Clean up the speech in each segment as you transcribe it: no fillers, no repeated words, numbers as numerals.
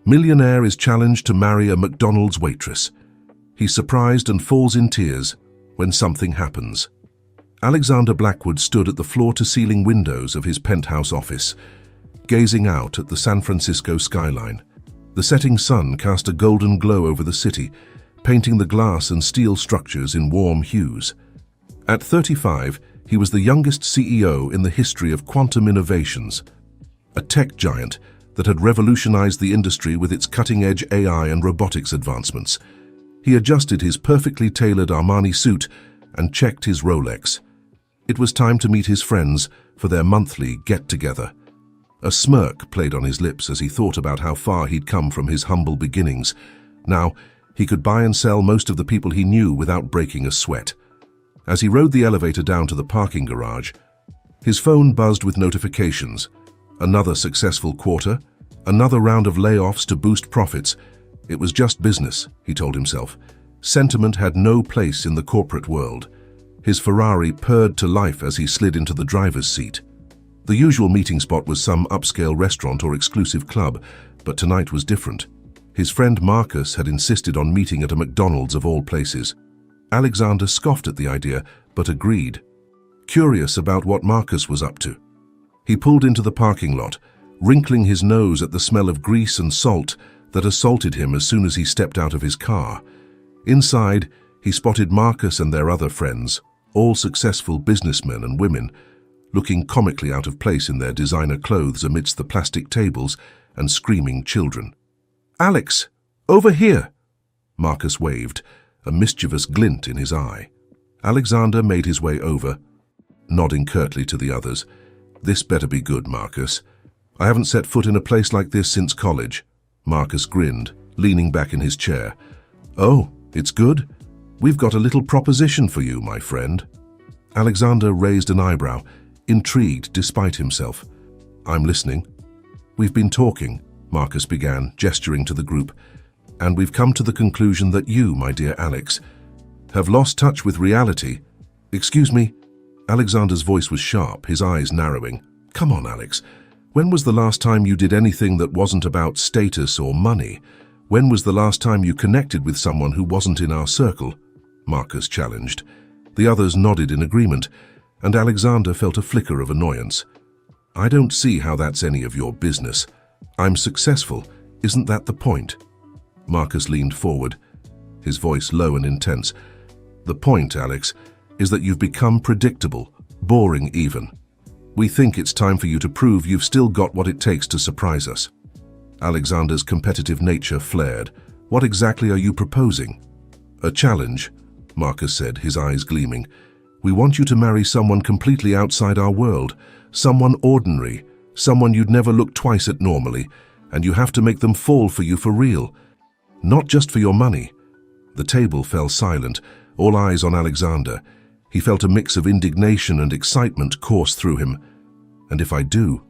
Millionaire is challenged to marry a McDonald's waitress. He's surprised and falls in tears when something happens. Alexander Blackwood stood at the floor-to-ceiling windows of his penthouse office, gazing out at the San Francisco skyline. The setting sun cast a golden glow over the city, painting the glass and steel structures in warm hues. At 35, he was the youngest CEO in the history of quantum innovations, a tech giant that had revolutionized the industry with its cutting-edge AI and robotics advancements. He adjusted his perfectly tailored Armani suit and checked his Rolex. It was time to meet his friends for their monthly get-together. A smirk played on his lips as he thought about how far he'd come from his humble beginnings. Now, he could buy and sell most of the people he knew without breaking a sweat. As he rode the elevator down to the parking garage, his phone buzzed with notifications. Another successful quarter, another round of layoffs to boost profits. It was just business, he told himself. Sentiment had no place in the corporate world. His Ferrari purred to life as he slid into the driver's seat. The usual meeting spot was some upscale restaurant or exclusive club, but tonight was different. His friend Marcus had insisted on meeting at a McDonald's of all places. Alexander scoffed at the idea, but agreed, curious about what Marcus was up to. He pulled into the parking lot, wrinkling his nose at the smell of grease and salt that assaulted him as soon as he stepped out of his car. Inside, he spotted Marcus and their other friends, all successful businessmen and women, looking comically out of place in their designer clothes amidst the plastic tables and screaming children. "Alex, over here!" Marcus waved, a mischievous glint in his eye. Alexander made his way over, nodding curtly to the others. "This better be good, Marcus. I haven't set foot in a place like this since college." Marcus grinned, leaning back in his chair. "Oh, it's good? We've got a little proposition for you, my friend." Alexander raised an eyebrow, intrigued despite himself. "I'm listening." "We've been talking," Marcus began, gesturing to the group, "and we've come to the conclusion that you, my dear Alex, have lost touch with reality." "Excuse me?" Alexander's voice was sharp, his eyes narrowing. "Come on, Alex. When was the last time you did anything that wasn't about status or money? When was the last time you connected with someone who wasn't in our circle?" Marcus challenged. The others nodded in agreement, and Alexander felt a flicker of annoyance. "I don't see how that's any of your business. I'm successful. Isn't that the point?" Marcus leaned forward, his voice low and intense. "The point, Alex, is that you've become predictable, boring even. We think it's time for you to prove you've still got what it takes to surprise us." Alexander's competitive nature flared. "What exactly are you proposing?" "A challenge," Marcus said, his eyes gleaming. "We want you to marry someone completely outside our world, someone ordinary, someone you'd never look twice at normally, and you have to make them fall for you for real, not just for your money." The table fell silent, all eyes on Alexander. He felt a mix of indignation and excitement course through him. "And if I do?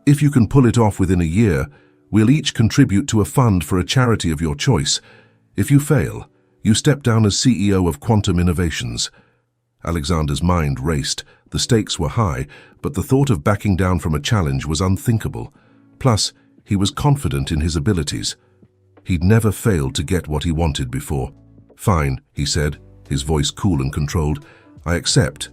If you can pull it off within a year, we'll each contribute to a fund for a charity of your choice. If you fail, you step down as CEO of Quantum Innovations." Alexander's mind raced. The stakes were high, but the thought of backing down from a challenge was unthinkable. Plus, he was confident in his abilities. He'd never failed to get what he wanted before. "Fine," he said, his voice cool and controlled. "I accept,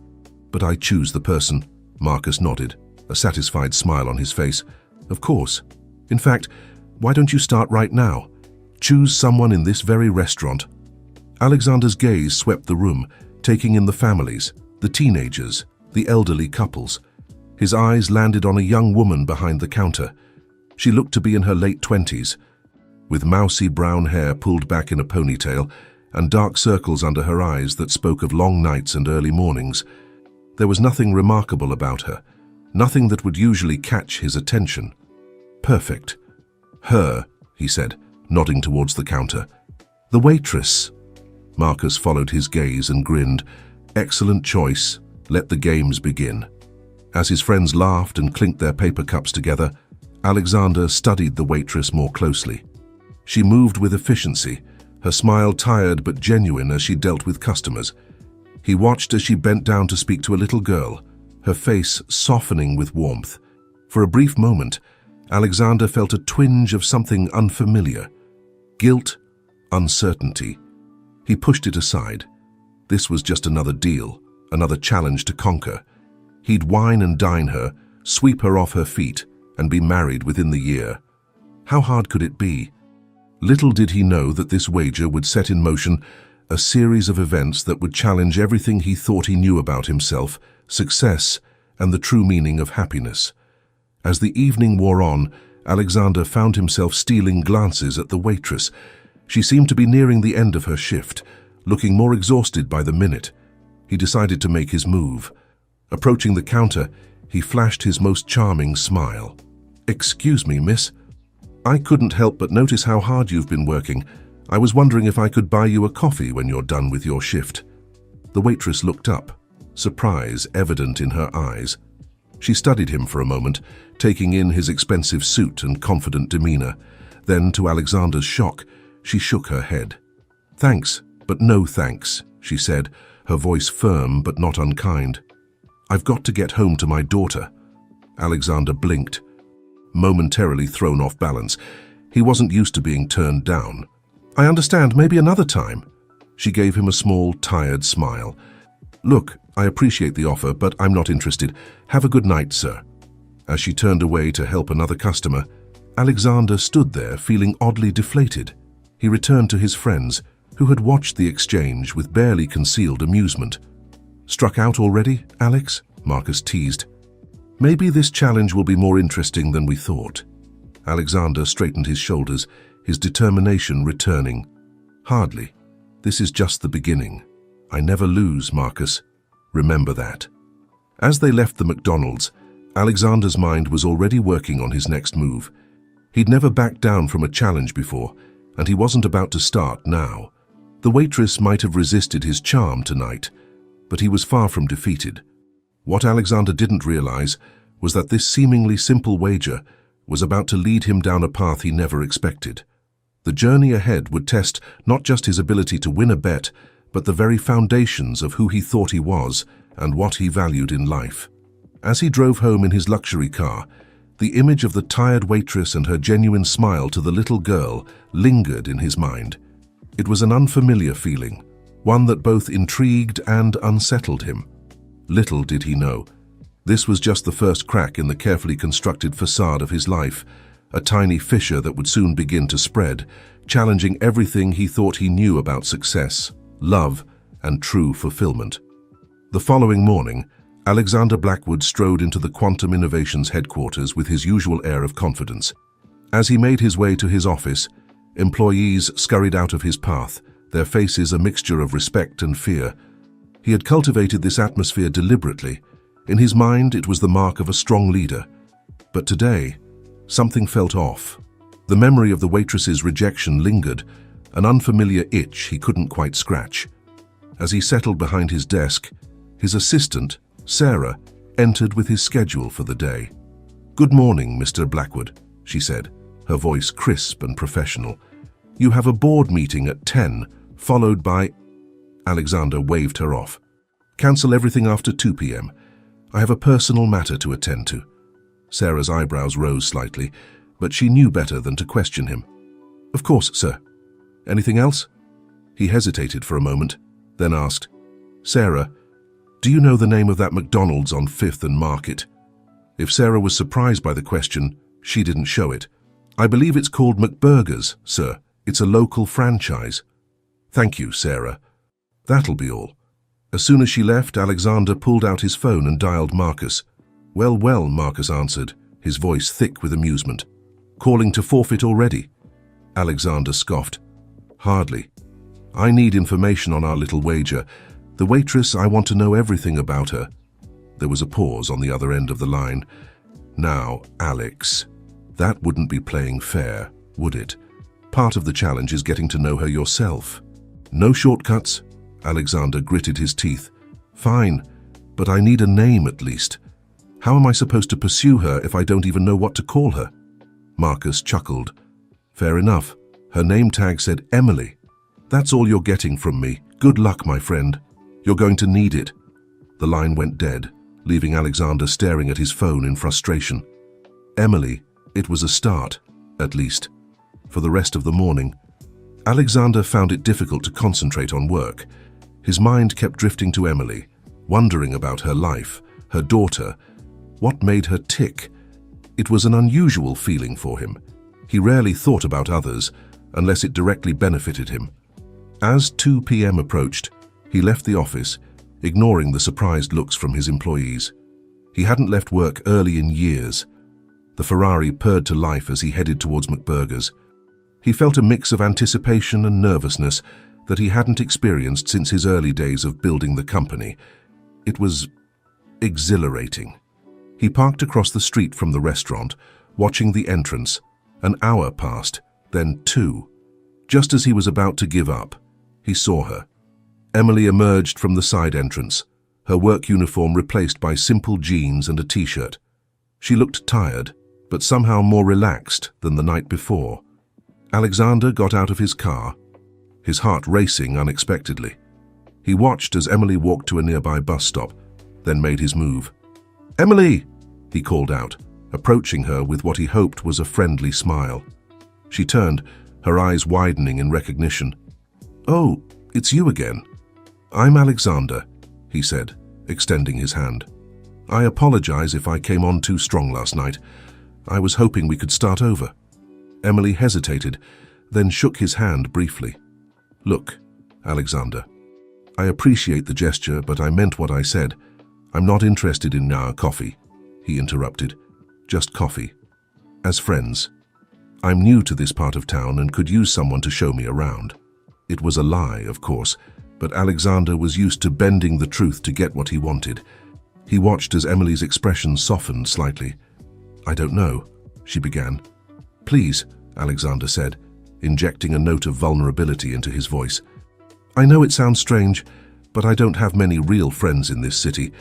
but I choose the person." Marcus nodded, a satisfied smile on his face. "Of course. In fact, why don't you start right now? Choose someone in this very restaurant." Alexander's gaze swept the room, taking in the families, the teenagers, the elderly couples. His eyes landed on a young woman behind the counter. She looked to be in her late 20s, with mousy brown hair pulled back in a ponytail and dark circles under her eyes that spoke of long nights and early mornings. There was nothing remarkable about her, nothing that would usually catch his attention. "Perfect. Her," he said, nodding towards the counter. "The waitress." Marcus followed his gaze and grinned. "Excellent choice. Let the games begin." As his friends laughed and clinked their paper cups together, Alexander studied the waitress more closely. She moved with efficiency, her smile tired but genuine as she dealt with customers. He watched as she bent down to speak to a little girl, her face softening with warmth. For a brief moment, Alexander felt a twinge of something unfamiliar. Guilt, uncertainty. He pushed it aside. This was just another deal, another challenge to conquer. He'd wine and dine her, sweep her off her feet, and be married within the year. How hard could it be? Little did he know that this wager would set in motion a series of events that would challenge everything he thought he knew about himself, success, and the true meaning of happiness. As the evening wore on, Alexander found himself stealing glances at the waitress. She seemed to be nearing the end of her shift, looking more exhausted by the minute. He decided to make his move. Approaching the counter, he flashed his most charming smile. "Excuse me, miss. I couldn't help but notice how hard you've been working. I was wondering if I could buy you a coffee when you're done with your shift." The waitress looked up, surprise evident in her eyes. She studied him for a moment, taking in his expensive suit and confident demeanor. Then, to Alexander's shock, she shook her head. "Thanks, but no thanks," she said, her voice firm but not unkind. "I've got to get home to my daughter." Alexander blinked, momentarily thrown off balance. He wasn't used to being turned down. "I understand, maybe another time." She gave him a small, tired smile. "Look, I appreciate the offer, but I'm not interested. Have a good night, sir." As she turned away to help another customer, Alexander stood there feeling oddly deflated. He returned to his friends, who had watched the exchange with barely concealed amusement. "Struck out already, Alex?" Marcus teased. "Maybe this challenge will be more interesting than we thought." Alexander straightened his shoulders, his determination returning. "Hardly. This is just the beginning. I never lose, Marcus. Remember that." As they left the McDonald's, Alexander's mind was already working on his next move. He'd never backed down from a challenge before, and he wasn't about to start now. The waitress might have resisted his charm tonight, but he was far from defeated. What Alexander didn't realize was that this seemingly simple wager was about to lead him down a path he never expected. The journey ahead would test not just his ability to win a bet, but the very foundations of who he thought he was and what he valued in life. As he drove home in his luxury car, the image of the tired waitress and her genuine smile to the little girl lingered in his mind. It was an unfamiliar feeling, one that both intrigued and unsettled him. Little did he know, this was just the first crack in the carefully constructed facade of his life, a tiny fissure that would soon begin to spread, challenging everything he thought he knew about success, love, and true fulfillment. The following morning, Alexander Blackwood strode into the Quantum Innovations headquarters with his usual air of confidence. As he made his way to his office, employees scurried out of his path, their faces a mixture of respect and fear. He had cultivated this atmosphere deliberately. In his mind, it was the mark of a strong leader. But today, something felt off. The memory of the waitress's rejection lingered, an unfamiliar itch he couldn't quite scratch. As he settled behind his desk, his assistant, Sarah, entered with his schedule for the day. "Good morning, Mr. Blackwood," she said, her voice crisp and professional. "You have a board meeting at 10, followed by—" Alexander waved her off. "Cancel everything after 2 p.m. I have a personal matter to attend to." Sarah's eyebrows rose slightly, but she knew better than to question him. "Of course, sir. Anything else?" He hesitated for a moment, then asked, "Sarah, do you know the name of that McDonald's on 5th and Market?" If Sarah was surprised by the question, she didn't show it. "I believe it's called McBurgers, sir. It's a local franchise." "Thank you, Sarah. That'll be all." As soon as she left, Alexander pulled out his phone and dialed Marcus. "Well, well," Marcus answered, his voice thick with amusement. "Calling to forfeit already?" Alexander scoffed. "Hardly. I need information on our little wager. The waitress, I want to know everything about her." There was a pause on the other end of the line. "Now, Alex, that wouldn't be playing fair, would it? Part of the challenge is getting to know her yourself." "No shortcuts." Alexander gritted his teeth. "Fine, but I need a name at least. How am I supposed to pursue her if I don't even know what to call her?" Marcus chuckled. "Fair enough. Her name tag said Emily. That's all you're getting from me. Good luck, my friend. You're going to need it." The line went dead, leaving Alexander staring at his phone in frustration. Emily, It was a start, at least. For the rest of the morning, Alexander found it difficult to concentrate on work. His mind kept drifting to Emily, wondering about her life, her daughter. What made her tick? It was an unusual feeling for him. He rarely thought about others unless it directly benefited him. As 2 p.m. approached, he left the office, ignoring the surprised looks from his employees. He hadn't left work early in years. The Ferrari purred to life as he headed towards McBurger's. He felt a mix of anticipation and nervousness that he hadn't experienced since his early days of building the company. It was exhilarating. He parked across the street from the restaurant, watching the entrance. An hour passed, then 2. Just as he was about to give up, he saw her. Emily emerged from the side entrance, her work uniform replaced by simple jeans and a t-shirt. She looked tired, but somehow more relaxed than the night before. Alexander got out of his car, his heart racing unexpectedly. He watched as Emily walked to a nearby bus stop, then made his move. "Emily!" he called out, approaching her with what he hoped was a friendly smile. She turned, her eyes widening in recognition. "Oh, it's you again." "I'm Alexander," he said, extending his hand. "I apologize if I came on too strong last night. I was hoping we could start over." Emily hesitated, then shook his hand briefly. "Look, Alexander, I appreciate the gesture, but I meant what I said. I'm not interested in our coffee," he interrupted. "Just coffee. As friends. I'm new to this part of town and could use someone to show me around." It was a lie, of course, but Alexander was used to bending the truth to get what he wanted. He watched as Emily's expression softened slightly. "I don't know," she began. "Please," Alexander said, injecting a note of vulnerability into his voice. "I know it sounds strange, but I don't have many real friends in this city.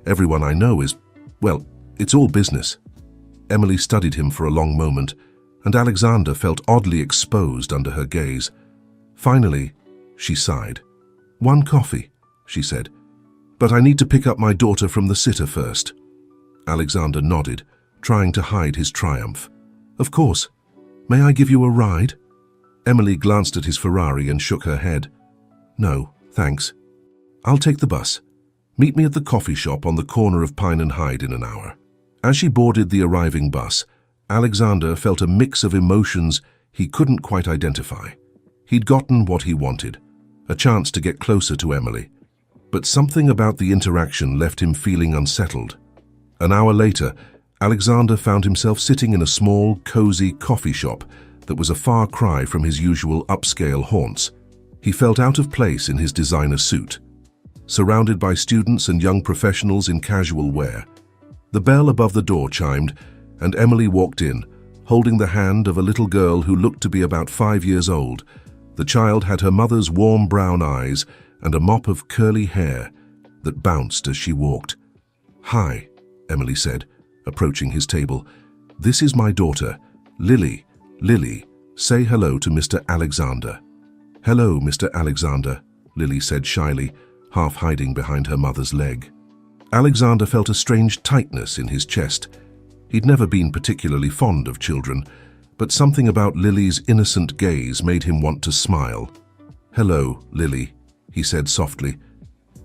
Everyone I know is, well, it's all business." Emily studied him for a long moment, and Alexander felt oddly exposed under her gaze. Finally, she sighed. "One coffee," she said. "But I need to pick up my daughter from the sitter first." Alexander nodded, trying to hide his triumph. "Of course. May I give you a ride?" Emily glanced at his Ferrari and shook her head. "No, thanks. I'll take the bus. Meet me at the coffee shop on the corner of Pine and Hyde in an hour." As she boarded the arriving bus, Alexander felt a mix of emotions he couldn't quite identify. He'd gotten what he wanted, a chance to get closer to Emily. But something about the interaction left him feeling unsettled. An hour later, Alexander found himself sitting in a small, cozy coffee shop that was a far cry from his usual upscale haunts. He felt out of place in his designer suit, surrounded by students and young professionals in casual wear. The bell above the door chimed, and Emily walked in, holding the hand of a little girl who looked to be about 5 years old. The child had her mother's warm brown eyes and a mop of curly hair that bounced as she walked. "Hi," Emily said, approaching his table. "This is my daughter, Lily. Lily, say hello to Mr. Alexander." "Hello, Mr. Alexander," Lily said shyly, half hiding behind her mother's leg. Alexander felt a strange tightness in his chest. He'd never been particularly fond of children, but something about Lily's innocent gaze made him want to smile. "Hello, Lily," he said softly.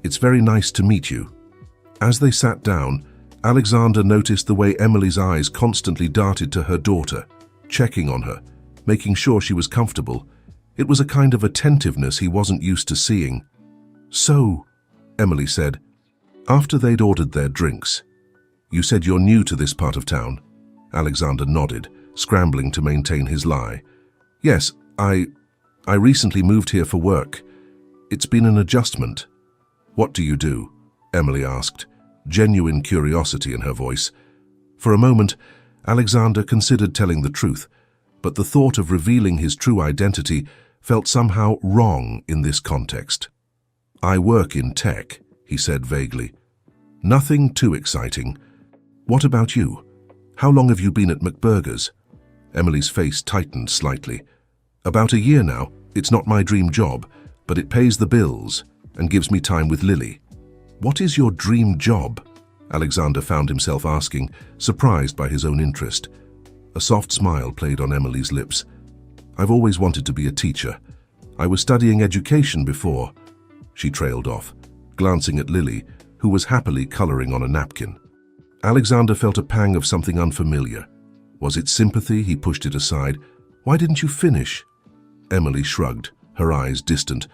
"It's very nice to meet you." As they sat down, Alexander noticed the way Emily's eyes constantly darted to her daughter, checking on her, making sure she was comfortable. It was a kind of attentiveness he wasn't used to seeing. "So," Emily said, after they'd ordered their drinks, "you said you're new to this part of town?" Alexander nodded, scrambling to maintain his lie. "Yes, I recently moved here for work. It's been an adjustment." "What do you do?" Emily asked, genuine curiosity in her voice. For a moment, Alexander considered telling the truth, but the thought of revealing his true identity felt somehow wrong in this context. "I work in tech," he said vaguely. "Nothing too exciting. What about you? How long have you been at McBurger's?" Emily's face tightened slightly. "About a year now. It's not my dream job, but it pays the bills and gives me time with Lily." "What is your dream job?" Alexander found himself asking, surprised by his own interest. A soft smile played on Emily's lips. "I've always wanted to be a teacher. I was studying education before." She trailed off, glancing at Lily, who was happily coloring on a napkin. Alexander felt a pang of something unfamiliar. Was it sympathy? He pushed it aside. "Why didn't you finish?" Emily shrugged, her eyes distant.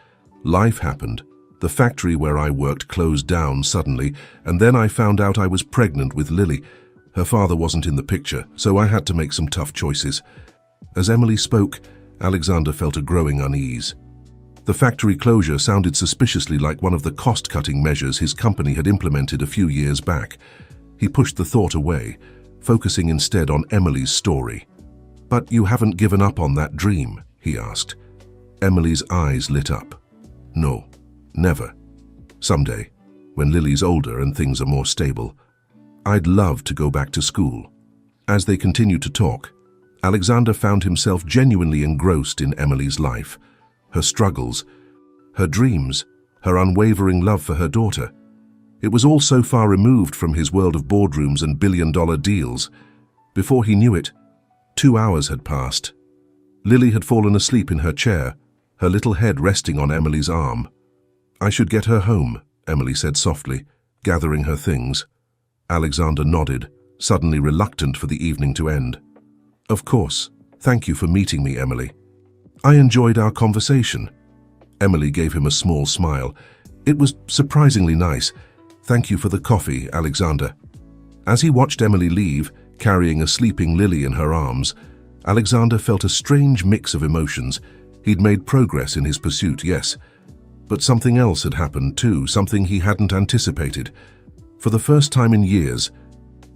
"Life happened. The factory where I worked closed down suddenly, and then I found out I was pregnant with Lily. Her father wasn't in the picture, so I had to make some tough choices." As Emily spoke, Alexander felt a growing unease. The factory closure sounded suspiciously like one of the cost-cutting measures his company had implemented a few years back. He pushed the thought away, focusing instead on Emily's story. "But you haven't given up on that dream?" he asked. Emily's eyes lit up. "No, never. Someday, when Lily's older and things are more stable. I'd love to go back to school." As they continued to talk, Alexander found himself genuinely engrossed in Emily's life, her struggles, her dreams, her unwavering love for her daughter. It was all so far removed from his world of boardrooms and billion-dollar deals. Before he knew it, 2 hours had passed. Lily had fallen asleep in her chair, her little head resting on Emily's arm. "I should get her home," Emily said softly, gathering her things. Alexander nodded, suddenly reluctant for the evening to end. "Of course. Thank you for meeting me, Emily. I enjoyed our conversation." Emily gave him a small smile. "It was surprisingly nice. Thank you for the coffee, Alexander." As he watched Emily leave, carrying a sleeping Lily in her arms, Alexander felt a strange mix of emotions. He'd made progress in his pursuit, yes, but something else had happened too, something he hadn't anticipated. For the first time in years,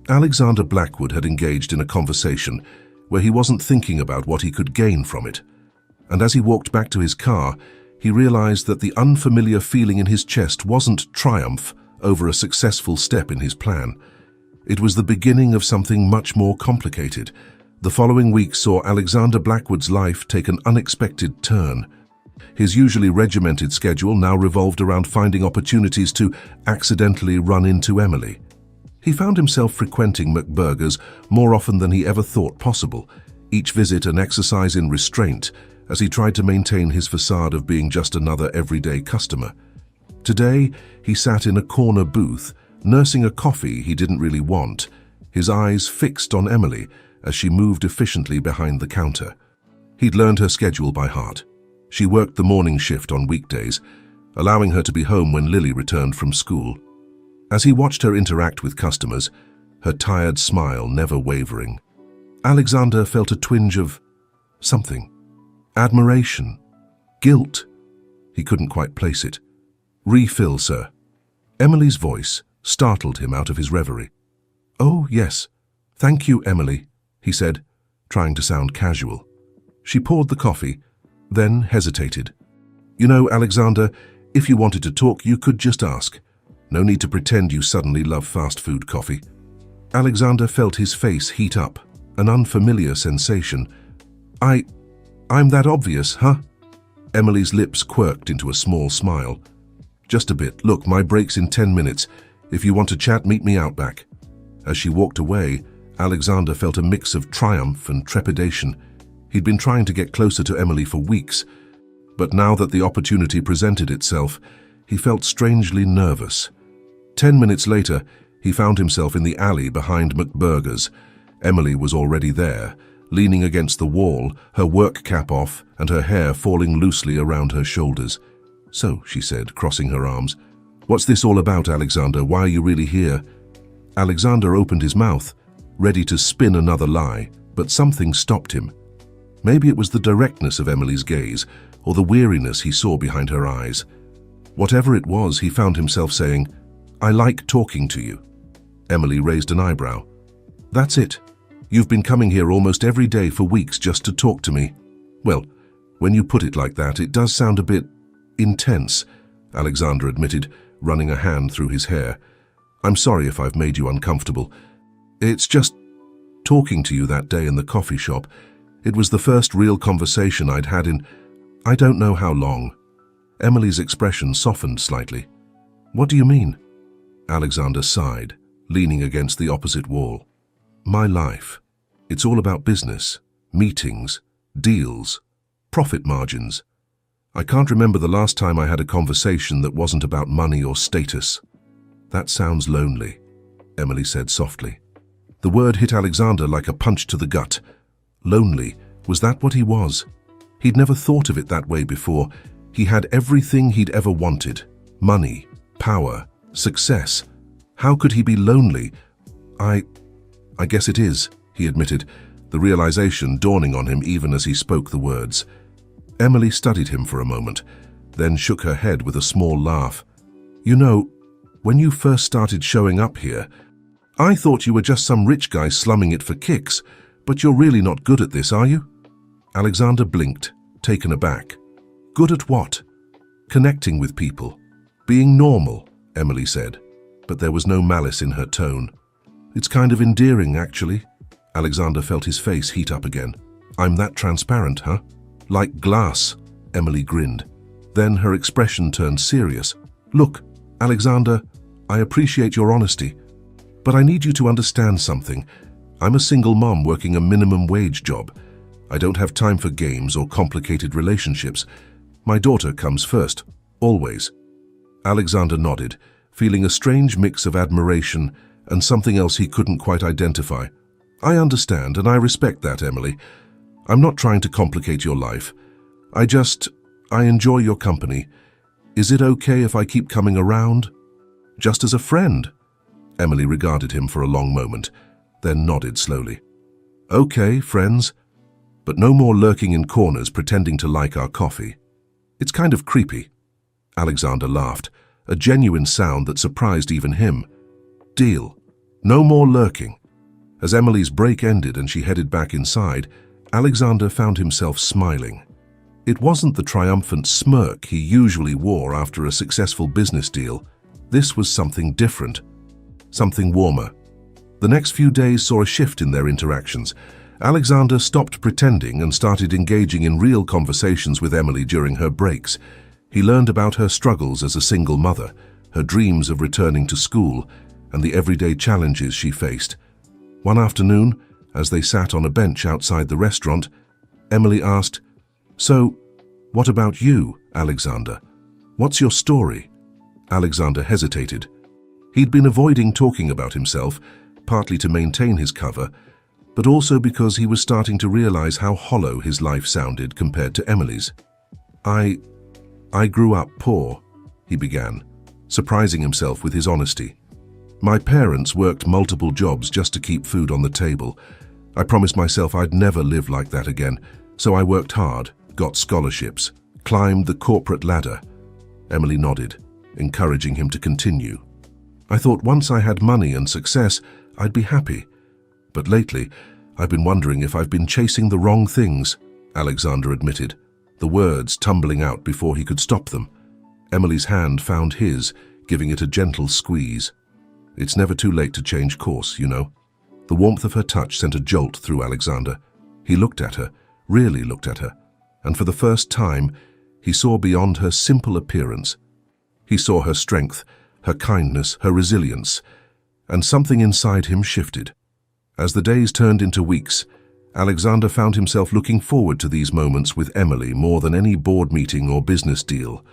Alexander Blackwood had engaged in a conversation where he wasn't thinking about what he could gain from it. And as he walked back to his car, he realized that the unfamiliar feeling in his chest wasn't triumph over a successful step in his plan. It was the beginning of something much more complicated. The following week saw Alexander Blackwood's life take an unexpected turn. His usually regimented schedule now revolved around finding opportunities to accidentally run into Emily. He found himself frequenting McBurger's more often than he ever thought possible, each visit an exercise in restraint as he tried to maintain his facade of being just another everyday customer. Today, he sat in a corner booth, nursing a coffee he didn't really want, his eyes fixed on Emily as she moved efficiently behind the counter. He'd learned her schedule by heart. She worked the morning shift on weekdays, allowing her to be home when Lily returned from school. As he watched her interact with customers, her tired smile never wavering, Alexander felt a twinge of something. Admiration. Guilt. He couldn't quite place it. "Refill, sir." Emily's voice startled him out of his reverie. "Oh, yes. Thank you, Emily," he said, trying to sound casual. She poured the coffee, then hesitated. "You know, Alexander, if you wanted to talk, you could just ask. No need to pretend you suddenly love fast food coffee." Alexander felt his face heat up, an unfamiliar sensation. I'm that obvious, huh?" Emily's lips quirked into a small smile. "Just a bit. Look, my break's in 10 minutes. If you want to chat, meet me out back." As she walked away, Alexander felt a mix of triumph and trepidation. He'd been trying to get closer to Emily for weeks, but now that the opportunity presented itself, he felt strangely nervous. 10 minutes later, he found himself in the alley behind McBurger's. Emily was already there, leaning against the wall, her work cap off and her hair falling loosely around her shoulders. "So," she said, crossing her arms, "what's this all about, Alexander? Why are you really here?" Alexander opened his mouth, ready to spin another lie, but something stopped him. Maybe it was the directness of Emily's gaze, or the weariness he saw behind her eyes. Whatever it was, he found himself saying, "I like talking to you." Emily raised an eyebrow. "That's it. You've been coming here almost every day for weeks just to talk to me." "Well, when you put it like that, it does sound a bit intense," Alexander admitted, running a hand through his hair. "I'm sorry if I've made you uncomfortable. It's just talking to you that day in the coffee shop. It was the first real conversation I'd had in I don't know how long." Emily's expression softened slightly. "What do you mean?" Alexander sighed, leaning against the opposite wall. "My life. It's all about business, meetings, deals, profit margins. I can't remember the last time I had a conversation that wasn't about money or status. That sounds lonely, Emily said softly. The word hit Alexander like a punch to the gut. Lonely, was that what he was? He'd never thought of it that way before. He had everything he'd ever wanted. Money, power, success. How could he be lonely? I guess it is, he admitted, the realization dawning on him even as he spoke the words. Emily studied him for a moment, then shook her head with a small laugh. You know, when you first started showing up here, I thought you were just some rich guy slumming it for kicks, but you're really not good at this, are you? Alexander blinked, taken aback. Good at what? Connecting with people. Being normal, Emily said, but there was no malice in her tone. It's kind of endearing, actually. Alexander felt his face heat up again. I'm that transparent, huh? Like glass, Emily grinned. Then her expression turned serious. Look, Alexander, I appreciate your honesty, but I need you to understand something. I'm a single mom working a minimum wage job. I don't have time for games or complicated relationships. My daughter comes first, always. Alexander nodded, feeling a strange mix of admiration and something else he couldn't quite identify. I understand, and I respect that, Emily. I'm not trying to complicate your life. I enjoy your company. Is it okay if I keep coming around? Just as a friend? Emily regarded him for a long moment, then nodded slowly. Okay, friends, but no more lurking in corners pretending to like our coffee. It's kind of creepy. Alexander laughed, a genuine sound that surprised even him. Deal. No more lurking. As Emily's break ended and she headed back inside, Alexander found himself smiling. It wasn't the triumphant smirk he usually wore after a successful business deal. This was something different, something warmer. The next few days saw a shift in their interactions. Alexander stopped pretending and started engaging in real conversations with Emily during her breaks. He learned about her struggles as a single mother, her dreams of returning to school, and the everyday challenges she faced. One afternoon, as they sat on a bench outside the restaurant, Emily asked, "So, what about you, Alexander? What's your story?" Alexander hesitated. He'd been avoiding talking about himself, partly to maintain his cover, but also because he was starting to realize how hollow his life sounded compared to Emily's. I grew up poor," he began, surprising himself with his honesty. "My parents worked multiple jobs just to keep food on the table. I promised myself I'd never live like that again, so I worked hard, got scholarships, climbed the corporate ladder." Emily nodded, encouraging him to continue. "I thought once I had money and success, I'd be happy. But lately, I've been wondering if I've been chasing the wrong things," Alexander admitted, the words tumbling out before he could stop them. Emily's hand found his, giving it a gentle squeeze. It's never too late to change course, you know. The warmth of her touch sent a jolt through Alexander. He looked at her, really looked at her, and for the first time, he saw beyond her simple appearance. He saw her strength, her kindness, her resilience, and something inside him shifted. As the days turned into weeks, Alexander found himself looking forward to these moments with Emily more than any board meeting or business deal.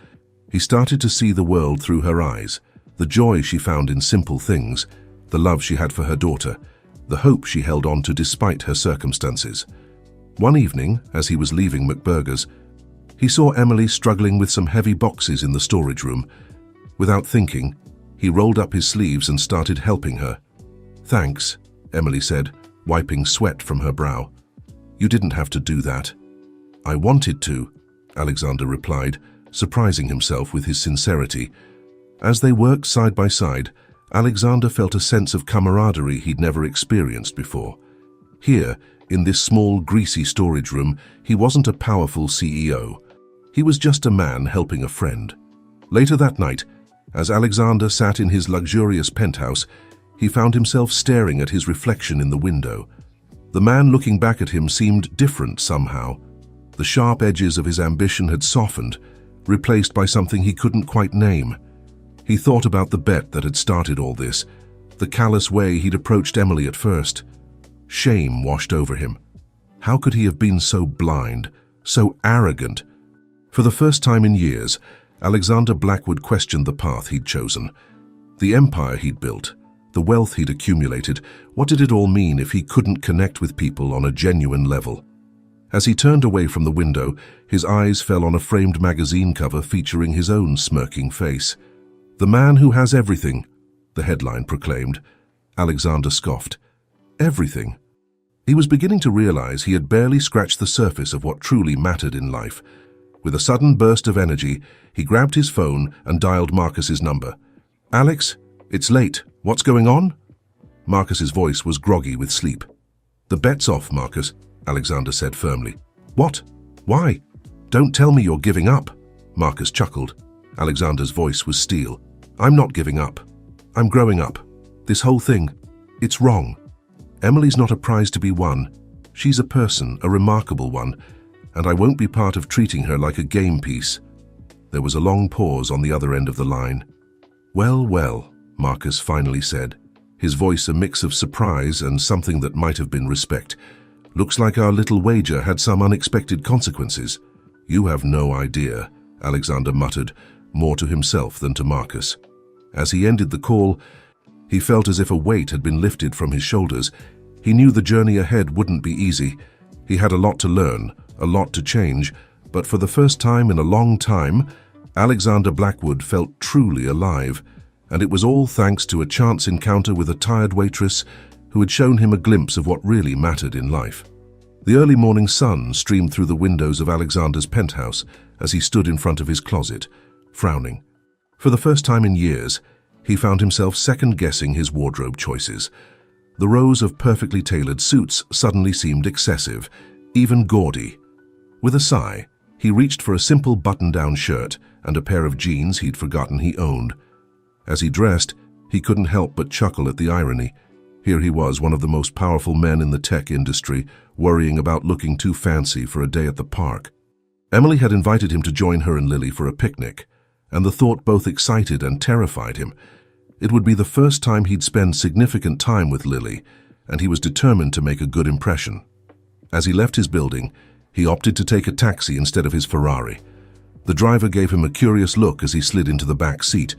He started to see the world through her eyes, the joy she found in simple things, the love she had for her daughter, the hope she held on to despite her circumstances. One evening, as he was leaving McBurger's, he saw Emily struggling with some heavy boxes in the storage room. Without thinking, he rolled up his sleeves and started helping her. "Thanks," Emily said, wiping sweat from her brow. "You didn't have to do that." "I wanted to," Alexander replied, surprising himself with his sincerity. As they worked side by side, Alexander felt a sense of camaraderie he'd never experienced before. Here, in this small, greasy storage room, he wasn't a powerful CEO. He was just a man helping a friend. Later that night, as Alexander sat in his luxurious penthouse, he found himself staring at his reflection in the window. The man looking back at him seemed different somehow. The sharp edges of his ambition had softened, replaced by something he couldn't quite name. He thought about the bet that had started all this, the callous way he'd approached Emily at first. Shame washed over him. How could he have been so blind, so arrogant? For the first time in years, Alexander Blackwood questioned the path he'd chosen. The empire he'd built, the wealth he'd accumulated, what did it all mean if he couldn't connect with people on a genuine level? As he turned away from the window, his eyes fell on a framed magazine cover featuring his own smirking face. "The man who has everything," the headline proclaimed. Alexander scoffed. Everything? He was beginning to realize he had barely scratched the surface of what truly mattered in life. With a sudden burst of energy, he grabbed his phone and dialed Marcus's number. "Alex, it's late. What's going on?" Marcus's voice was groggy with sleep. "The bet's off, Marcus," Alexander said firmly. "What? Why? Don't tell me you're giving up." Marcus chuckled. Alexander's voice was steel. "I'm not giving up. I'm growing up. This whole thing, it's wrong. Emily's not a prize to be won. She's a person, a remarkable one, and I won't be part of treating her like a game piece." There was a long pause on the other end of the line. "Well, well," Marcus finally said, his voice a mix of surprise and something that might have been respect. "Looks like our little wager had some unexpected consequences." "You have no idea," Alexander muttered, more to himself than to Marcus. As he ended the call, he felt as if a weight had been lifted from his shoulders. He knew the journey ahead wouldn't be easy. He had a lot to learn, a lot to change, but for the first time in a long time, Alexander Blackwood felt truly alive, and it was all thanks to a chance encounter with a tired waitress who had shown him a glimpse of what really mattered in life. The early morning sun streamed through the windows of Alexander's penthouse as he stood in front of his closet, frowning. For the first time in years, he found himself second-guessing his wardrobe choices. The rows of perfectly tailored suits suddenly seemed excessive, even gaudy. With a sigh, he reached for a simple button-down shirt and a pair of jeans he'd forgotten he owned. As he dressed, he couldn't help but chuckle at the irony. Here he was, one of the most powerful men in the tech industry, worrying about looking too fancy for a day at the park. Emily had invited him to join her and Lily for a picnic, and the thought both excited and terrified him. It would be the first time he'd spend significant time with Lily, and he was determined to make a good impression. As he left his building, he opted to take a taxi instead of his Ferrari. The driver gave him a curious look as he slid into the back seat,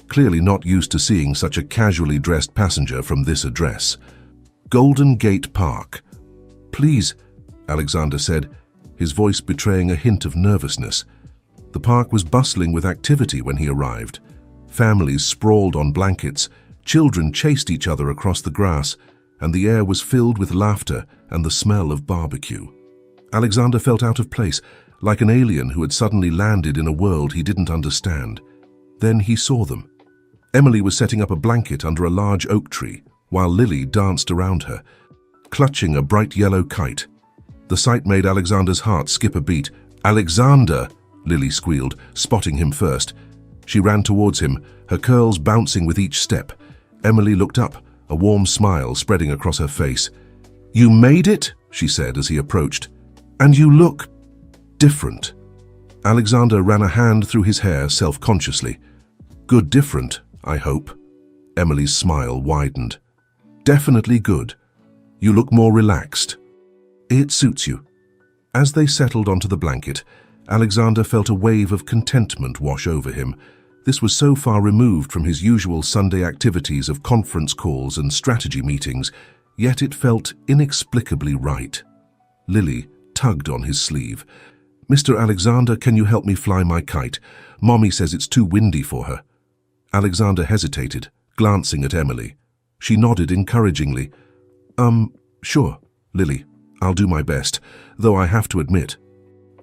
clearly not used to seeing such a casually dressed passenger from this address. "Golden Gate Park." "Please," Alexander said, his voice betraying a hint of nervousness. The park was bustling with activity when he arrived. Families sprawled on blankets, children chased each other across the grass, and the air was filled with laughter and the smell of barbecue. Alexander felt out of place, like an alien who had suddenly landed in a world he didn't understand. Then he saw them. Emily was setting up a blanket under a large oak tree, while Lily danced around her, clutching a bright yellow kite. The sight made Alexander's heart skip a beat. "Alexander!" Lily squealed, spotting him first. She ran towards him, her curls bouncing with each step. Emily looked up, a warm smile spreading across her face. "You made it?" she said as he approached. "And you look different." Alexander ran a hand through his hair self-consciously. "Good different, I hope." Emily's smile widened. "Definitely good. You look more relaxed. It suits you." As they settled onto the blanket, Alexander felt a wave of contentment wash over him. This was so far removed from his usual Sunday activities of conference calls and strategy meetings, yet it felt inexplicably right. Lily tugged on his sleeve. "Mr. Alexander, can you help me fly my kite? Mommy says it's too windy for her." Alexander hesitated, glancing at Emily. She nodded encouragingly. Sure, Lily. I'll do my best, though I have to admit,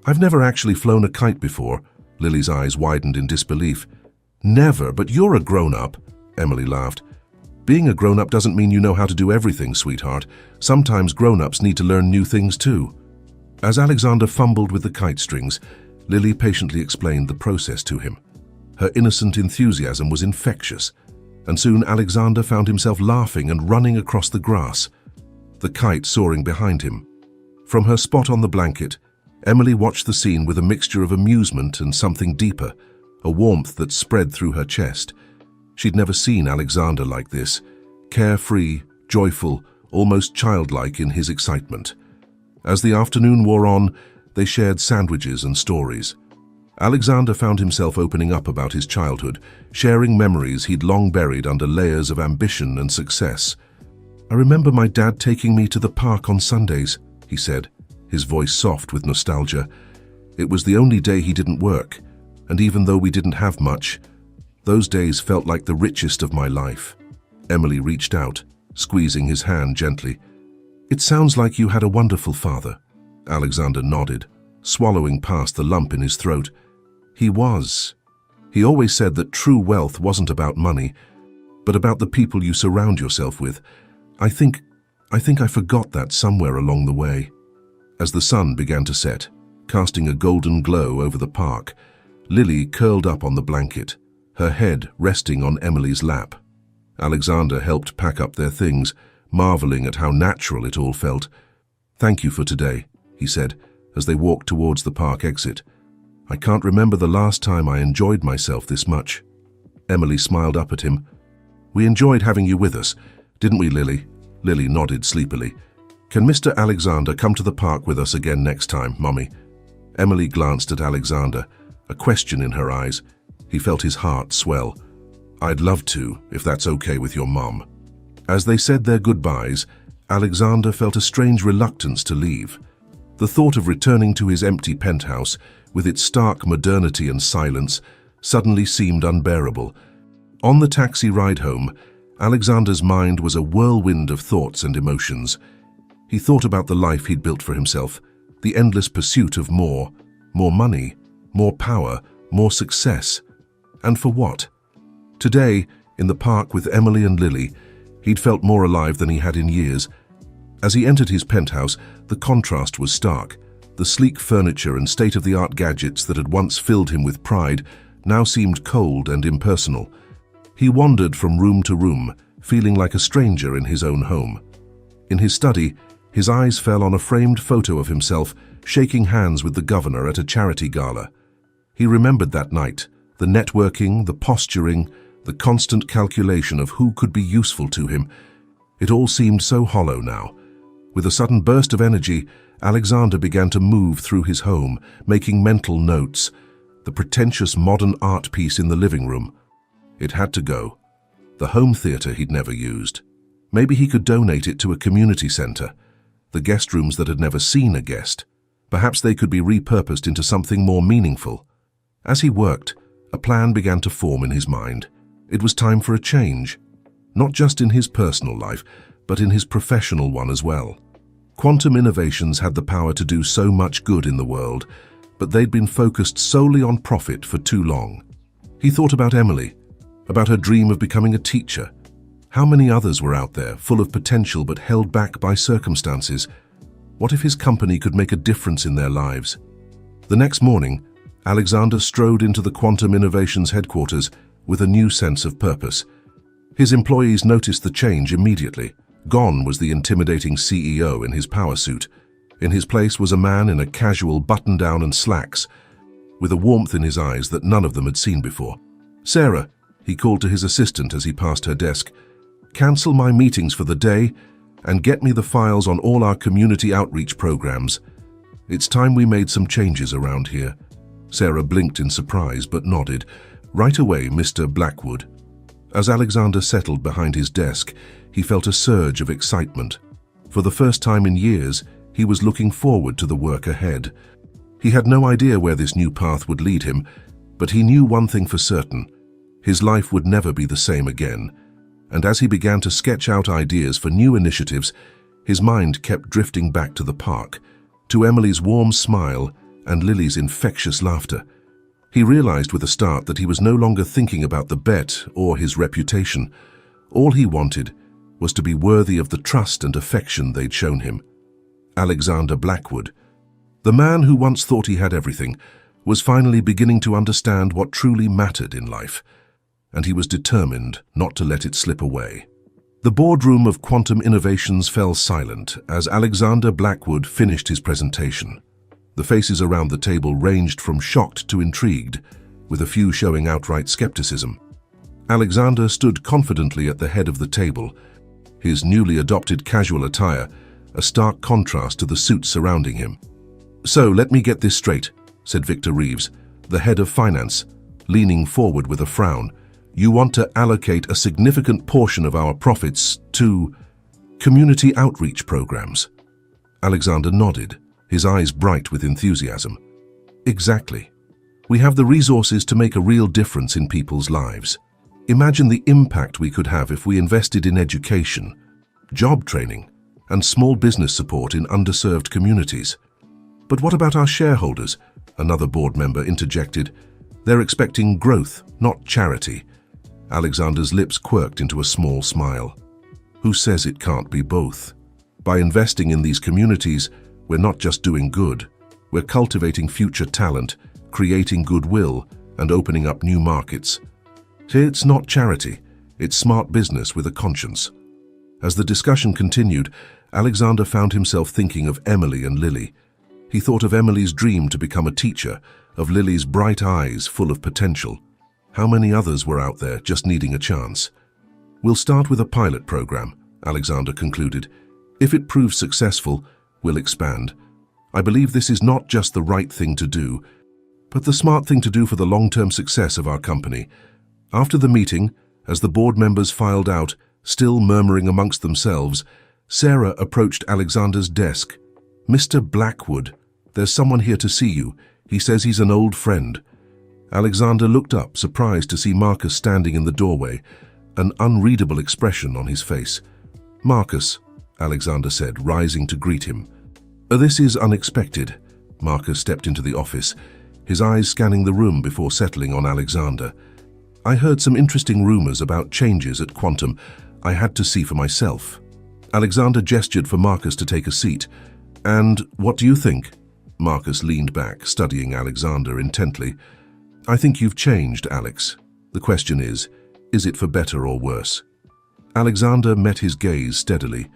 I've never actually flown a kite before." Lily's eyes widened in disbelief. "Never, but you're a grown-up," Emily laughed. "Being a grown-up doesn't mean you know how to do everything, sweetheart. Sometimes grown-ups need to learn new things too." As Alexander fumbled with the kite strings, Lily patiently explained the process to him. Her innocent enthusiasm was infectious, and soon Alexander found himself laughing and running across the grass, the kite soaring behind him. From her spot on the blanket, Emily watched the scene with a mixture of amusement and something deeper, a warmth that spread through her chest. She'd never seen Alexander like this, carefree, joyful, almost childlike in his excitement. As the afternoon wore on, they shared sandwiches and stories. Alexander found himself opening up about his childhood, sharing memories he'd long buried under layers of ambition and success. "I remember my dad taking me to the park on Sundays," he said, his voice soft with nostalgia. "It was the only day he didn't work, and even though we didn't have much, those days felt like the richest of my life." Emily reached out, squeezing his hand gently. "It sounds like you had a wonderful father." Alexander nodded, swallowing past the lump in his throat. "He was. He always said that true wealth wasn't about money, but about the people you surround yourself with. I think I forgot that somewhere along the way." As the sun began to set, casting a golden glow over the park, Lily curled up on the blanket, her head resting on Emily's lap. Alexander helped pack up their things, marveling at how natural it all felt. "Thank you for today," he said, as they walked towards the park exit. "I can't remember the last time I enjoyed myself this much." Emily smiled up at him. "We enjoyed having you with us, didn't we, Lily?" Lily nodded sleepily. "Can Mr. Alexander come to the park with us again next time, Mummy?" Emily glanced at Alexander, a question in her eyes. He felt his heart swell. "I'd love to, if that's okay with your mom." As they said their goodbyes, Alexander felt a strange reluctance to leave. The thought of returning to his empty penthouse, with its stark modernity and silence, suddenly seemed unbearable. On the taxi ride home, Alexander's mind was a whirlwind of thoughts and emotions. He thought about the life he'd built for himself, the endless pursuit of more money, more power, more success. And for what? Today, in the park with Emily and Lily, he'd felt more alive than he had in years. As he entered his penthouse, the contrast was stark. The sleek furniture and state-of-the-art gadgets that had once filled him with pride now seemed cold and impersonal. He wandered from room to room, feeling like a stranger in his own home. In his study, his eyes fell on a framed photo of himself shaking hands with the governor at a charity gala. He remembered that night, the networking, the posturing, the constant calculation of who could be useful to him. It all seemed so hollow now. With a sudden burst of energy, Alexander began to move through his home, making mental notes. The pretentious modern art piece in the living room. It had to go. The home theater he'd never used. Maybe he could donate it to a community center. The guest rooms that had never seen a guest. Perhaps they could be repurposed into something more meaningful. As he worked, a plan began to form in his mind. It was time for a change. Not just in his personal life, but in his professional one as well. Quantum innovations had the power to do so much good in the world, but they'd been focused solely on profit for too long. He thought about Emily, about her dream of becoming a teacher. How many others were out there, full of potential but held back by circumstances? What if his company could make a difference in their lives? The next morning, Alexander strode into the Quantum Innovations headquarters with a new sense of purpose. His employees noticed the change immediately. Gone was the intimidating CEO in his power suit. In his place was a man in a casual button-down and slacks, with a warmth in his eyes that none of them had seen before. "Sarah," he called to his assistant as he passed her desk, "cancel my meetings for the day and get me the files on all our community outreach programs. It's time we made some changes around here." Sarah blinked in surprise but nodded. "Right away, Mr. Blackwood." As Alexander settled behind his desk, he felt a surge of excitement. For the first time in years, he was looking forward to the work ahead. He had no idea where this new path would lead him, but he knew one thing for certain. His life would never be the same again. And as he began to sketch out ideas for new initiatives, his mind kept drifting back to the park, to Emily's warm smile and Lily's infectious laughter. He realized with a start that he was no longer thinking about the bet or his reputation. All he wanted was to be worthy of the trust and affection they'd shown him. Alexander Blackwood, the man who once thought he had everything, was finally beginning to understand what truly mattered in life, and he was determined not to let it slip away. The boardroom of Quantum Innovations fell silent as Alexander Blackwood finished his presentation. The faces around the table ranged from shocked to intrigued, with a few showing outright skepticism. Alexander stood confidently at the head of the table, his newly adopted casual attire a stark contrast to the suits surrounding him. "So, let me get this straight," said Victor Reeves, the head of finance, leaning forward with a frown. "You want to allocate a significant portion of our profits to community outreach programs?" Alexander nodded, his eyes bright with enthusiasm. "Exactly. We have the resources to make a real difference in people's lives. Imagine the impact we could have if we invested in education, job training, and small business support in underserved communities." "But what about our shareholders?" another board member interjected. "They're expecting growth, not charity." Alexander's lips quirked into a small smile. "Who says it can't be both? By investing in these communities, we're not just doing good. We're cultivating future talent, creating goodwill, and opening up new markets. It's not charity, it's smart business with a conscience." As the discussion continued, Alexander found himself thinking of Emily and Lily. He thought of Emily's dream to become a teacher, of Lily's bright eyes full of potential. How many others were out there just needing a chance? "We'll start with a pilot program," Alexander concluded. "If it proves successful, we'll expand. I believe this is not just the right thing to do, but the smart thing to do for the long-term success of our company." After the meeting, as the board members filed out, still murmuring amongst themselves, Sarah approached Alexander's desk. "Mr. Blackwood, there's someone here to see you. He says he's an old friend." Alexander looked up, surprised to see Marcus standing in the doorway, an unreadable expression on his face. "Marcus," Alexander said, rising to greet him. "This is unexpected." Marcus stepped into the office, his eyes scanning the room before settling on Alexander. "I heard some interesting rumors about changes at Quantum. I had to see for myself." Alexander gestured for Marcus to take a seat. "And what do you think?" Marcus leaned back, studying Alexander intently. "I think you've changed, Alex. The question is it for better or worse?" Alexander met his gaze steadily.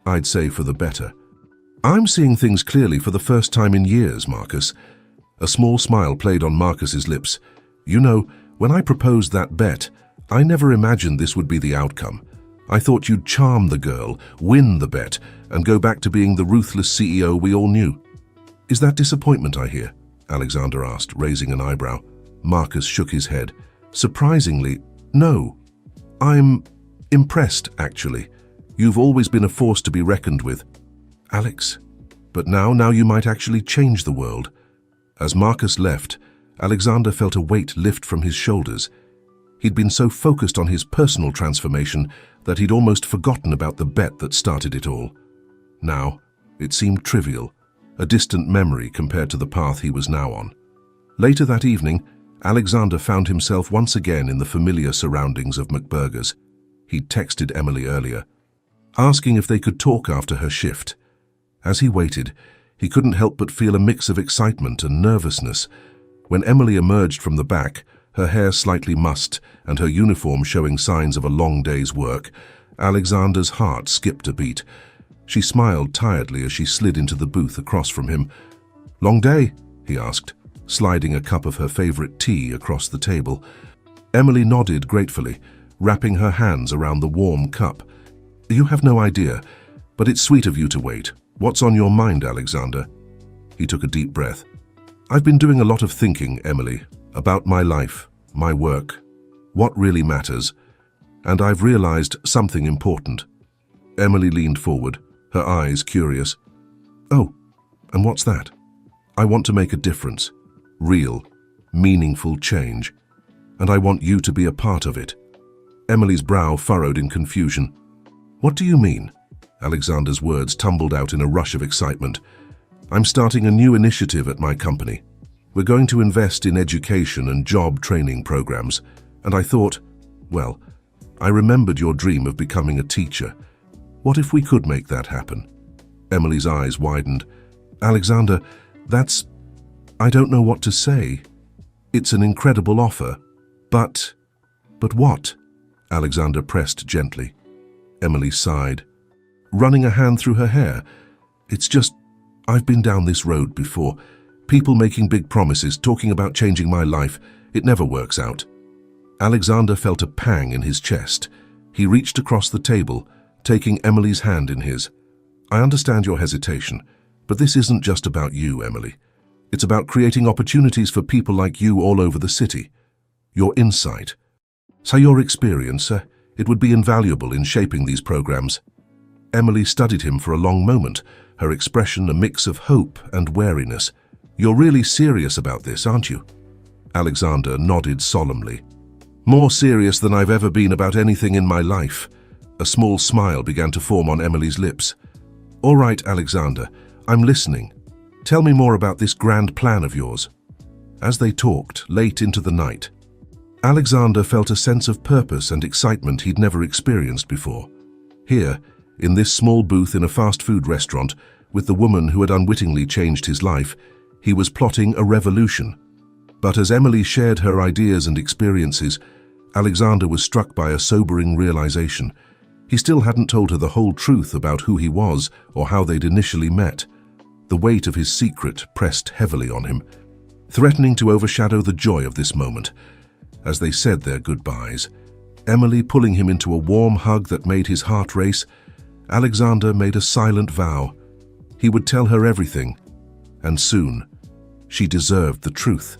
"I'd say for the better." "I'm seeing things clearly for the first time in years, Marcus." A small smile played on Marcus's lips. "You know, when I proposed that bet, I never imagined this would be the outcome. I thought you'd charm the girl, win the bet, and go back to being the ruthless CEO we all knew." "Is that disappointment I hear?" Alexander asked, raising an eyebrow. Marcus shook his head. "Surprisingly, no. I'm impressed, actually. You've always been a force to be reckoned with." "Alex, but now you might actually change the world." As Marcus left, Alexander felt a weight lift from his shoulders. He'd been so focused on his personal transformation that he'd almost forgotten about the bet that started it all. Now, it seemed trivial, a distant memory compared to the path he was now on. Later that evening, Alexander found himself once again in the familiar surroundings of McBurger's. He'd texted Emily earlier, asking if they could talk after her shift. As he waited, he couldn't help but feel a mix of excitement and nervousness. When Emily emerged from the back, her hair slightly mussed and her uniform showing signs of a long day's work, Alexander's heart skipped a beat. She smiled tiredly as she slid into the booth across from him. "Long day?" he asked, sliding a cup of her favorite tea across the table. Emily nodded gratefully, wrapping her hands around the warm cup. "You have no idea, but it's sweet of you to wait. What's on your mind, Alexander?" He took a deep breath. "I've been doing a lot of thinking, Emily, about my life, my work, what really matters, and I've realized something important." Emily leaned forward, her eyes curious. "Oh, and what's that?" "I want to make a difference. Real, meaningful change. And I want you to be a part of it." Emily's brow furrowed in confusion. "What do you mean?" Alexander's words tumbled out in a rush of excitement. "I'm starting a new initiative at my company. We're going to invest in education and job training programs. And I thought, well, I remembered your dream of becoming a teacher. What if we could make that happen?" Emily's eyes widened. "Alexander, I don't know what to say. It's an incredible offer. But what?" Alexander pressed gently. Emily sighed, running a hand through her hair. "It's just, I've been down this road before. People making big promises, talking about changing my life. It never works out." Alexander felt a pang in his chest. He reached across the table, taking Emily's hand in his. "I understand your hesitation, but this isn't just about you, Emily. It's about creating opportunities for people like you all over the city. Your insight, your experience, it would be invaluable in shaping these programs." Emily studied him for a long moment, her expression a mix of hope and wariness. "You're really serious about this, aren't you?" Alexander nodded solemnly. "More serious than I've ever been about anything in my life." A small smile began to form on Emily's lips. "All right, Alexander, I'm listening. Tell me more about this grand plan of yours." As they talked, late into the night, Alexander felt a sense of purpose and excitement he'd never experienced before. Here, in this small booth in a fast food restaurant, with the woman who had unwittingly changed his life, he was plotting a revolution. But as Emily shared her ideas and experiences, Alexander was struck by a sobering realization. He still hadn't told her the whole truth about who he was or how they'd initially met. The weight of his secret pressed heavily on him, threatening to overshadow the joy of this moment. As they said their goodbyes, Emily pulling him into a warm hug that made his heart race, Alexander made a silent vow. He would tell her everything, and soon, she deserved the truth,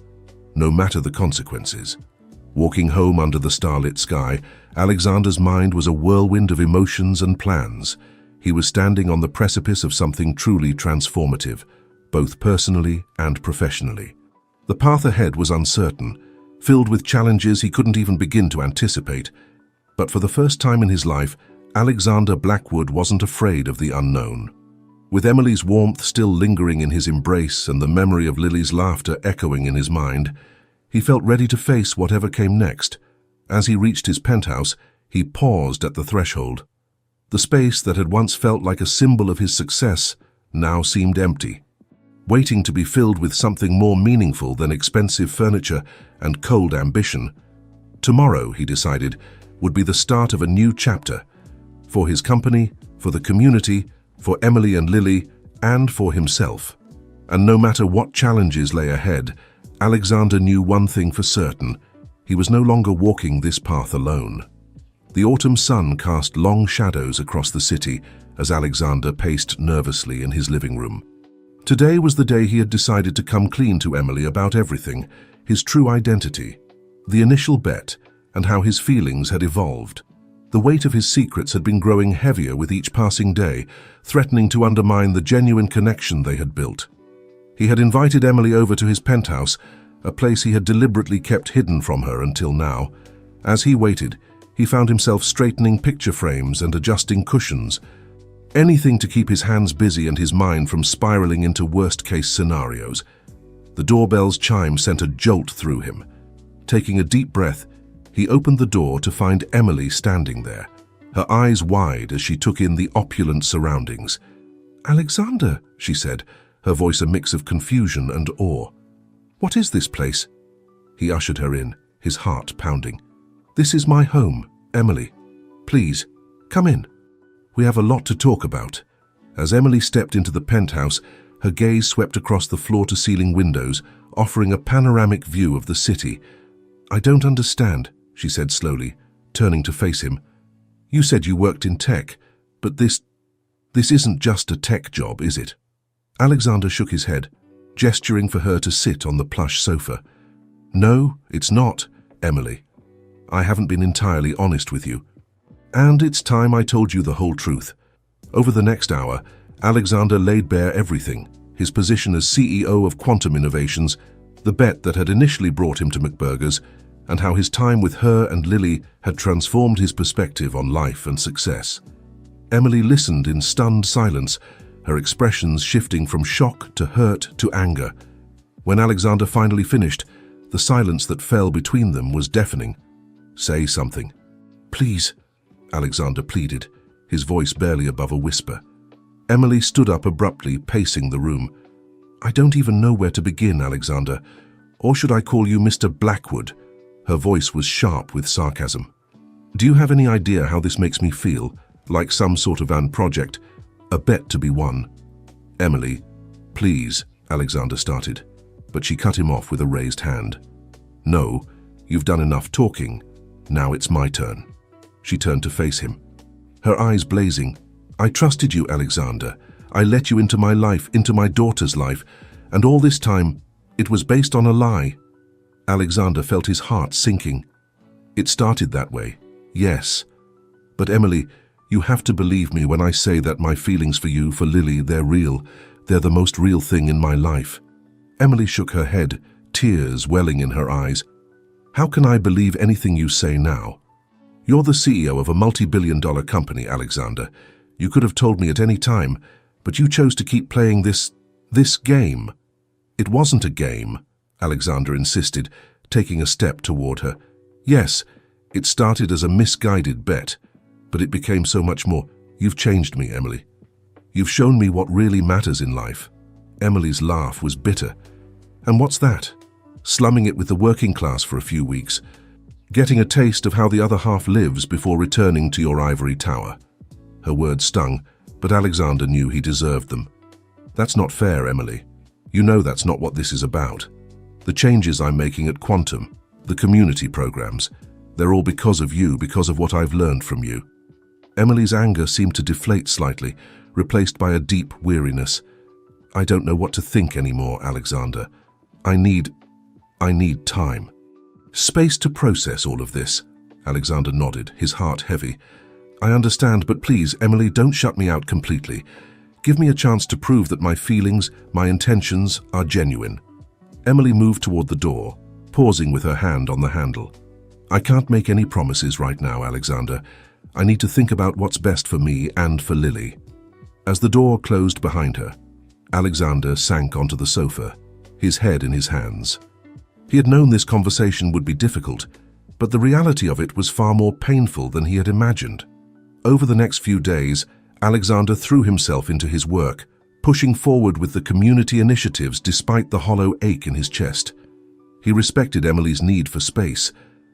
no matter the consequences. Walking home under the starlit sky, Alexander's mind was a whirlwind of emotions and plans. He was standing on the precipice of something truly transformative, both personally and professionally. The path ahead was uncertain, filled with challenges he couldn't even begin to anticipate. But for the first time in his life, Alexander Blackwood wasn't afraid of the unknown. With Emily's warmth still lingering in his embrace and the memory of Lily's laughter echoing in his mind, he felt ready to face whatever came next. As he reached his penthouse, he paused at the threshold. The space that had once felt like a symbol of his success now seemed empty, waiting to be filled with something more meaningful than expensive furniture and cold ambition. Tomorrow, he decided, would be the start of a new chapter, for his company, for the community, for Emily and Lily, and for himself. And no matter what challenges lay ahead, Alexander knew one thing for certain: he was no longer walking this path alone. The autumn sun cast long shadows across the city as Alexander paced nervously in his living room. Today was the day he had decided to come clean to Emily about everything: his true identity, the initial bet, and how his feelings had evolved. The weight of his secrets had been growing heavier with each passing day, threatening to undermine the genuine connection they had built. He had invited Emily over to his penthouse, a place he had deliberately kept hidden from her until now. As he waited, he found himself straightening picture frames and adjusting cushions, anything to keep his hands busy and his mind from spiraling into worst-case scenarios. The doorbell's chime sent a jolt through him. Taking a deep breath, he opened the door to find Emily standing there, her eyes wide as she took in the opulent surroundings. "Alexander," she said, her voice a mix of confusion and awe. "What is this place?" He ushered her in, his heart pounding. "This is my home, Emily. Please, come in. We have a lot to talk about." As Emily stepped into the penthouse, her gaze swept across the floor-to-ceiling windows, offering a panoramic view of the city. "I don't understand," she said slowly, turning to face him. "You said you worked in tech, but this isn't just a tech job, is it?" Alexander shook his head, gesturing for her to sit on the plush sofa. "No, it's not, Emily. I haven't been entirely honest with you. And it's time I told you the whole truth." Over the next hour, Alexander laid bare everything: his position as CEO of Quantum Innovations, the bet that had initially brought him to McBurger's, and how his time with her and Lily had transformed his perspective on life and success. Emily listened in stunned silence, her expressions shifting from shock to hurt to anger. When Alexander finally finished, the silence that fell between them was deafening. "Say something." "Please," Alexander pleaded, his voice barely above a whisper. Emily stood up abruptly, pacing the room. "I don't even know where to begin, Alexander. Or should I call you Mr. Blackwood?" Her voice was sharp with sarcasm. "Do you have any idea how this makes me feel? Like some sort of an project? A bet to be won?" "Emily, please," Alexander started, but she cut him off with a raised hand. "No, you've done enough talking. Now it's my turn." She turned to face him. her eyes blazing. "I trusted you, Alexander. I let you into my life, into my daughter's life, and all this time, it was based on a lie." Alexander felt his heart sinking. "It started that way, yes. But Emily, you have to believe me when I say that my feelings for you, for Lily, they're real. They're the most real thing in my life." Emily shook her head, tears welling in her eyes. "How can I believe anything you say now? You're the CEO of a multi-billion-dollar company, Alexander. You could have told me at any time, but you chose to keep playing this game." "It wasn't a game," Alexander insisted, taking a step toward her. "Yes, it started as a misguided bet, but it became so much more. You've changed me, Emily. You've shown me what really matters in life." Emily's laugh was bitter. "And what's that? Slumming it with the working class for a few weeks, getting a taste of how the other half lives before returning to your ivory tower." Her words stung, but Alexander knew he deserved them. "That's not fair, Emily. You know that's not what this is about. The changes I'm making at Quantum, the community programs, they're all because of you, because of what I've learned from you." Emily's anger seemed to deflate slightly, replaced by a deep weariness. "I don't know what to think anymore, Alexander. I need time. Space to process all of this." Alexander nodded, his heart heavy. "I understand, but please, Emily, don't shut me out completely. Give me a chance to prove that my feelings, my intentions are genuine." Emily moved toward the door, pausing with her hand on the handle. "I can't make any promises right now, Alexander. I need to think about what's best for me and for Lily." As the door closed behind her, Alexander sank onto the sofa, his head in his hands. He had known this conversation would be difficult, but the reality of it was far more painful than he had imagined. Over the next few days, Alexander threw himself into his work, pushing forward with the community initiatives despite the hollow ache in his chest. He respected Emily's need for space,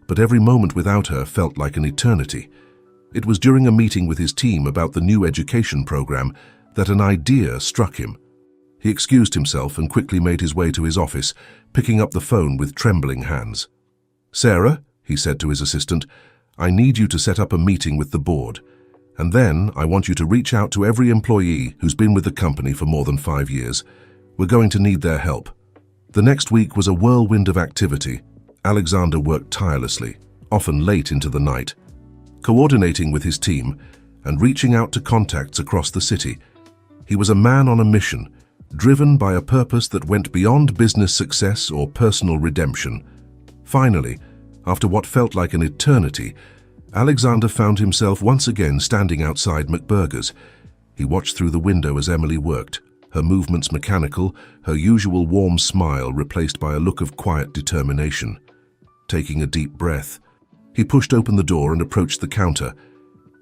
but every moment without her felt like an eternity. It was during a meeting with his team about the new education program that an idea struck him. He excused himself and quickly made his way to his office, picking up the phone with trembling hands. "Sarah," he said to his assistant, "I need you to set up a meeting with the board. And then I want you to reach out to every employee who's been with the company for more than 5 years. We're going to need their help." The next week was a whirlwind of activity. Alexander worked tirelessly, often late into the night, coordinating with his team and reaching out to contacts across the city. He was a man on a mission, driven by a purpose that went beyond business success or personal redemption. Finally, after what felt like an eternity, Alexander found himself once again standing outside McBurger's. He watched through the window as Emily worked, her movements mechanical, her usual warm smile replaced by a look of quiet determination. Taking a deep breath, he pushed open the door and approached the counter.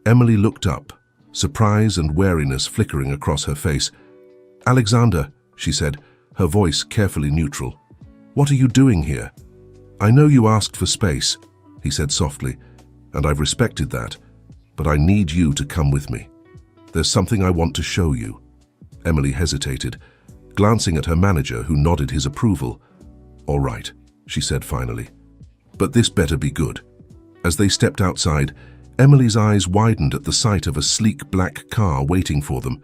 Emily looked up, surprise and wariness flickering across her face. "Alexander," she said, her voice carefully neutral. "What are you doing here?" "I know you asked for space," he said softly, "and I've respected that, but I need you to come with me. There's something I want to show you." Emily hesitated, glancing at her manager who nodded his approval. "All right," she said finally, "but this better be good." As they stepped outside, Emily's eyes widened at the sight of a sleek black car waiting for them.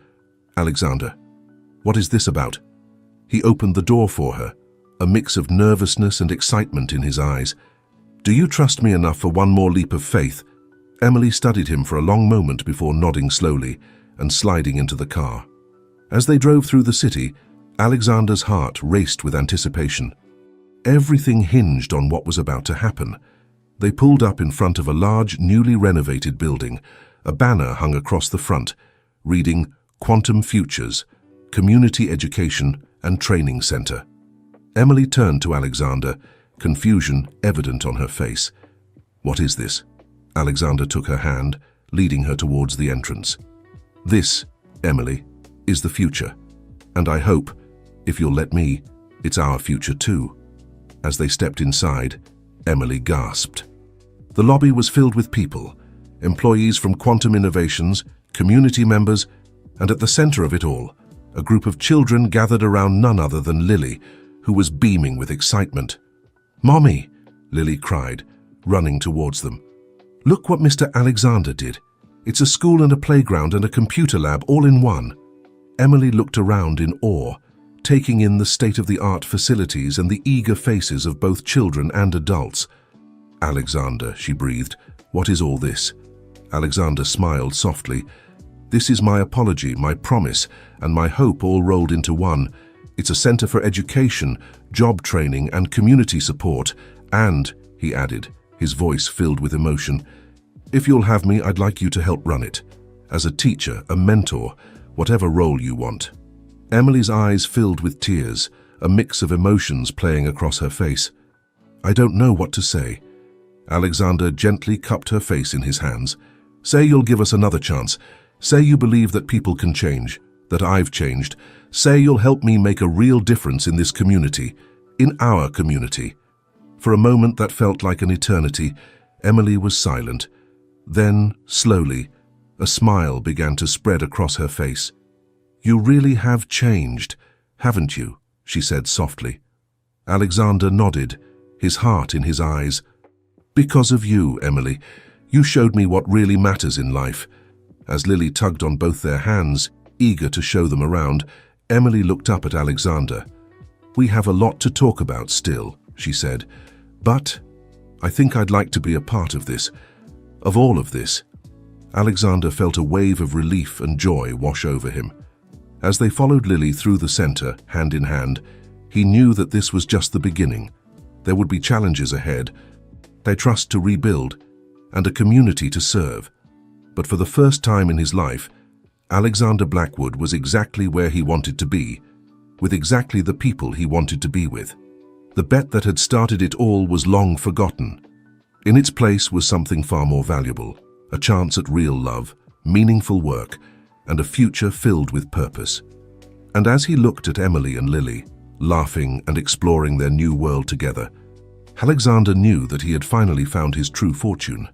"Alexander, what is this about?" He opened the door for her, a mix of nervousness and excitement in his eyes. "Do you trust me enough for one more leap of faith?" Emily studied him for a long moment before nodding slowly and sliding into the car. As they drove through the city, Alexander's heart raced with anticipation. Everything hinged on what was about to happen. They pulled up in front of a large, newly renovated building. A banner hung across the front, reading Quantum Futures, Community Education and Training Center. Emily turned to Alexander, confusion evident on her face. "What is this?" Alexander took her hand, leading her towards the entrance. "This, Emily, is the future. And I hope, if you'll let me, it's our future too." As they stepped inside, Emily gasped. The lobby was filled with people, employees from Quantum Innovations, community members, and at the center of it all, a group of children gathered around none other than Lily, who was beaming with excitement. "Mommy," Lily cried, running towards them. "Look what Mr. Alexander did. It's a school and a playground and a computer lab all in one. Emily looked around in awe, taking in the state-of-the-art facilities and the eager faces of both children and adults. "Alexander," she breathed, "what is all this?" Alexander smiled softly. "This is my apology, my promise, and my hope all rolled into one. It's a center for education, job training, and community support. And," he added, his voice filled with emotion, "if you'll have me, I'd like you to help run it. As a teacher, a mentor, whatever role you want." Emily's eyes filled with tears, a mix of emotions playing across her face. "I don't know what to say." Alexander gently cupped her face in his hands. "Say you'll give us another chance. Say you believe that people can change, that I've changed. Say you'll help me make a real difference in this community, in our community." For a moment that felt like an eternity, Emily was silent. Then, slowly, a smile began to spread across her face. "You really have changed, haven't you?" she said softly. Alexander nodded, his heart in his eyes. "Because of you, Emily. You showed me what really matters in life." As Lily tugged on both their hands, eager to show them around, Emily looked up at Alexander. "We have a lot to talk about still," she said, "but I think I'd like to be a part of this, of all of this." Alexander felt a wave of relief and joy wash over him. As they followed Lily through the center, hand in hand, he knew that this was just the beginning. There would be challenges ahead, a trust to rebuild, and a community to serve. But for the first time in his life, Alexander Blackwood was exactly where he wanted to be, with exactly the people he wanted to be with. The bet that had started it all was long forgotten. In its place was something far more valuable, a chance at real love, meaningful work, and a future filled with purpose. And as he looked at Emily and Lily, laughing and exploring their new world together, Alexander knew that he had finally found his true fortune.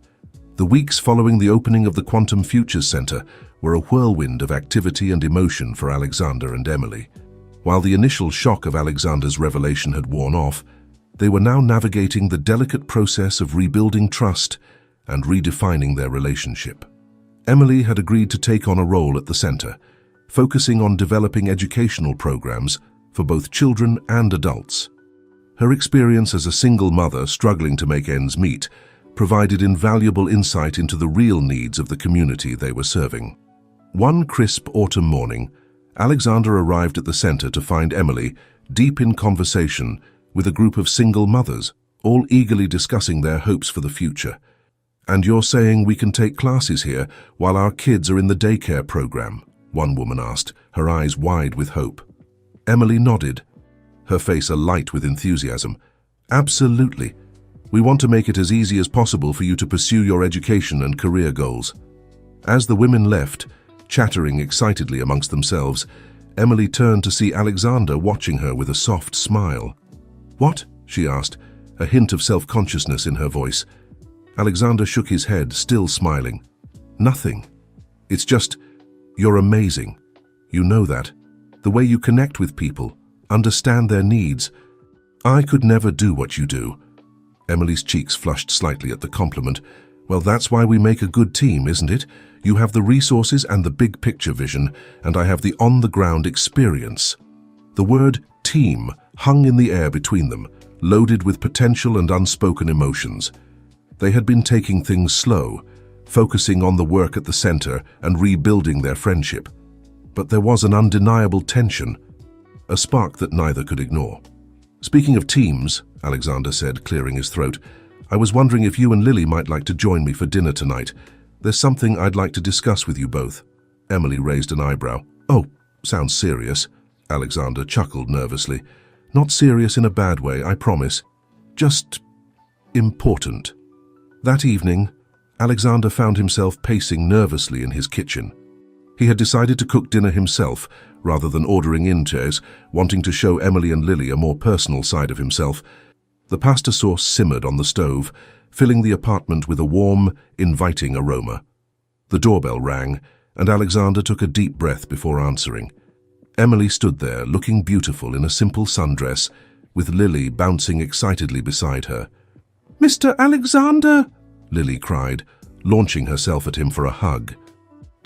The weeks following the opening of the Quantum Futures Center were a whirlwind of activity and emotion for Alexander and Emily. While the initial shock of Alexander's revelation had worn off, they were now navigating the delicate process of rebuilding trust and redefining their relationship. Emily had agreed to take on a role at the center, focusing on developing educational programs for both children and adults. Her experience as a single mother struggling to make ends meet provided invaluable insight into the real needs of the community they were serving. One crisp autumn morning, Alexander arrived at the center to find Emily deep in conversation with a group of single mothers, all eagerly discussing their hopes for the future. "And you're saying we can take classes here while our kids are in the daycare program?" one woman asked, her eyes wide with hope. Emily nodded, her face alight with enthusiasm. "Absolutely. We want to make it as easy as possible for you to pursue your education and career goals." As the women left, chattering excitedly amongst themselves, Emily turned to see Alexander watching her with a soft smile. "What?" she asked, a hint of self-consciousness in her voice. Alexander shook his head, still smiling. "Nothing. It's just, you're amazing. You know that. The way you connect with people, understand their needs. I could never do what you do." Emily's cheeks flushed slightly at the compliment. "Well, that's why we make a good team, isn't it? You have the resources and the big picture vision, and I have the on-the-ground experience." The word team hung in the air between them, loaded with potential and unspoken emotions. They had been taking things slow, focusing on the work at the center and rebuilding their friendship. But there was an undeniable tension, a spark that neither could ignore. "Speaking of teams," Alexander said, clearing his throat, "I was wondering if you and Lily might like to join me for dinner tonight. There's something I'd like to discuss with you both." Emily raised an eyebrow. "Oh, sounds serious." Alexander chuckled nervously. "Not serious in a bad way, I promise. Just important." That evening, Alexander found himself pacing nervously in his kitchen. He had decided to cook dinner himself, rather than ordering in chairs, wanting to show Emily and Lily a more personal side of himself. The pasta sauce simmered on the stove, filling the apartment with a warm, inviting aroma. The doorbell rang, and Alexander took a deep breath before answering. Emily stood there, looking beautiful in a simple sundress, with Lily bouncing excitedly beside her. "Mr. Alexander!" Lily cried, launching herself at him for a hug.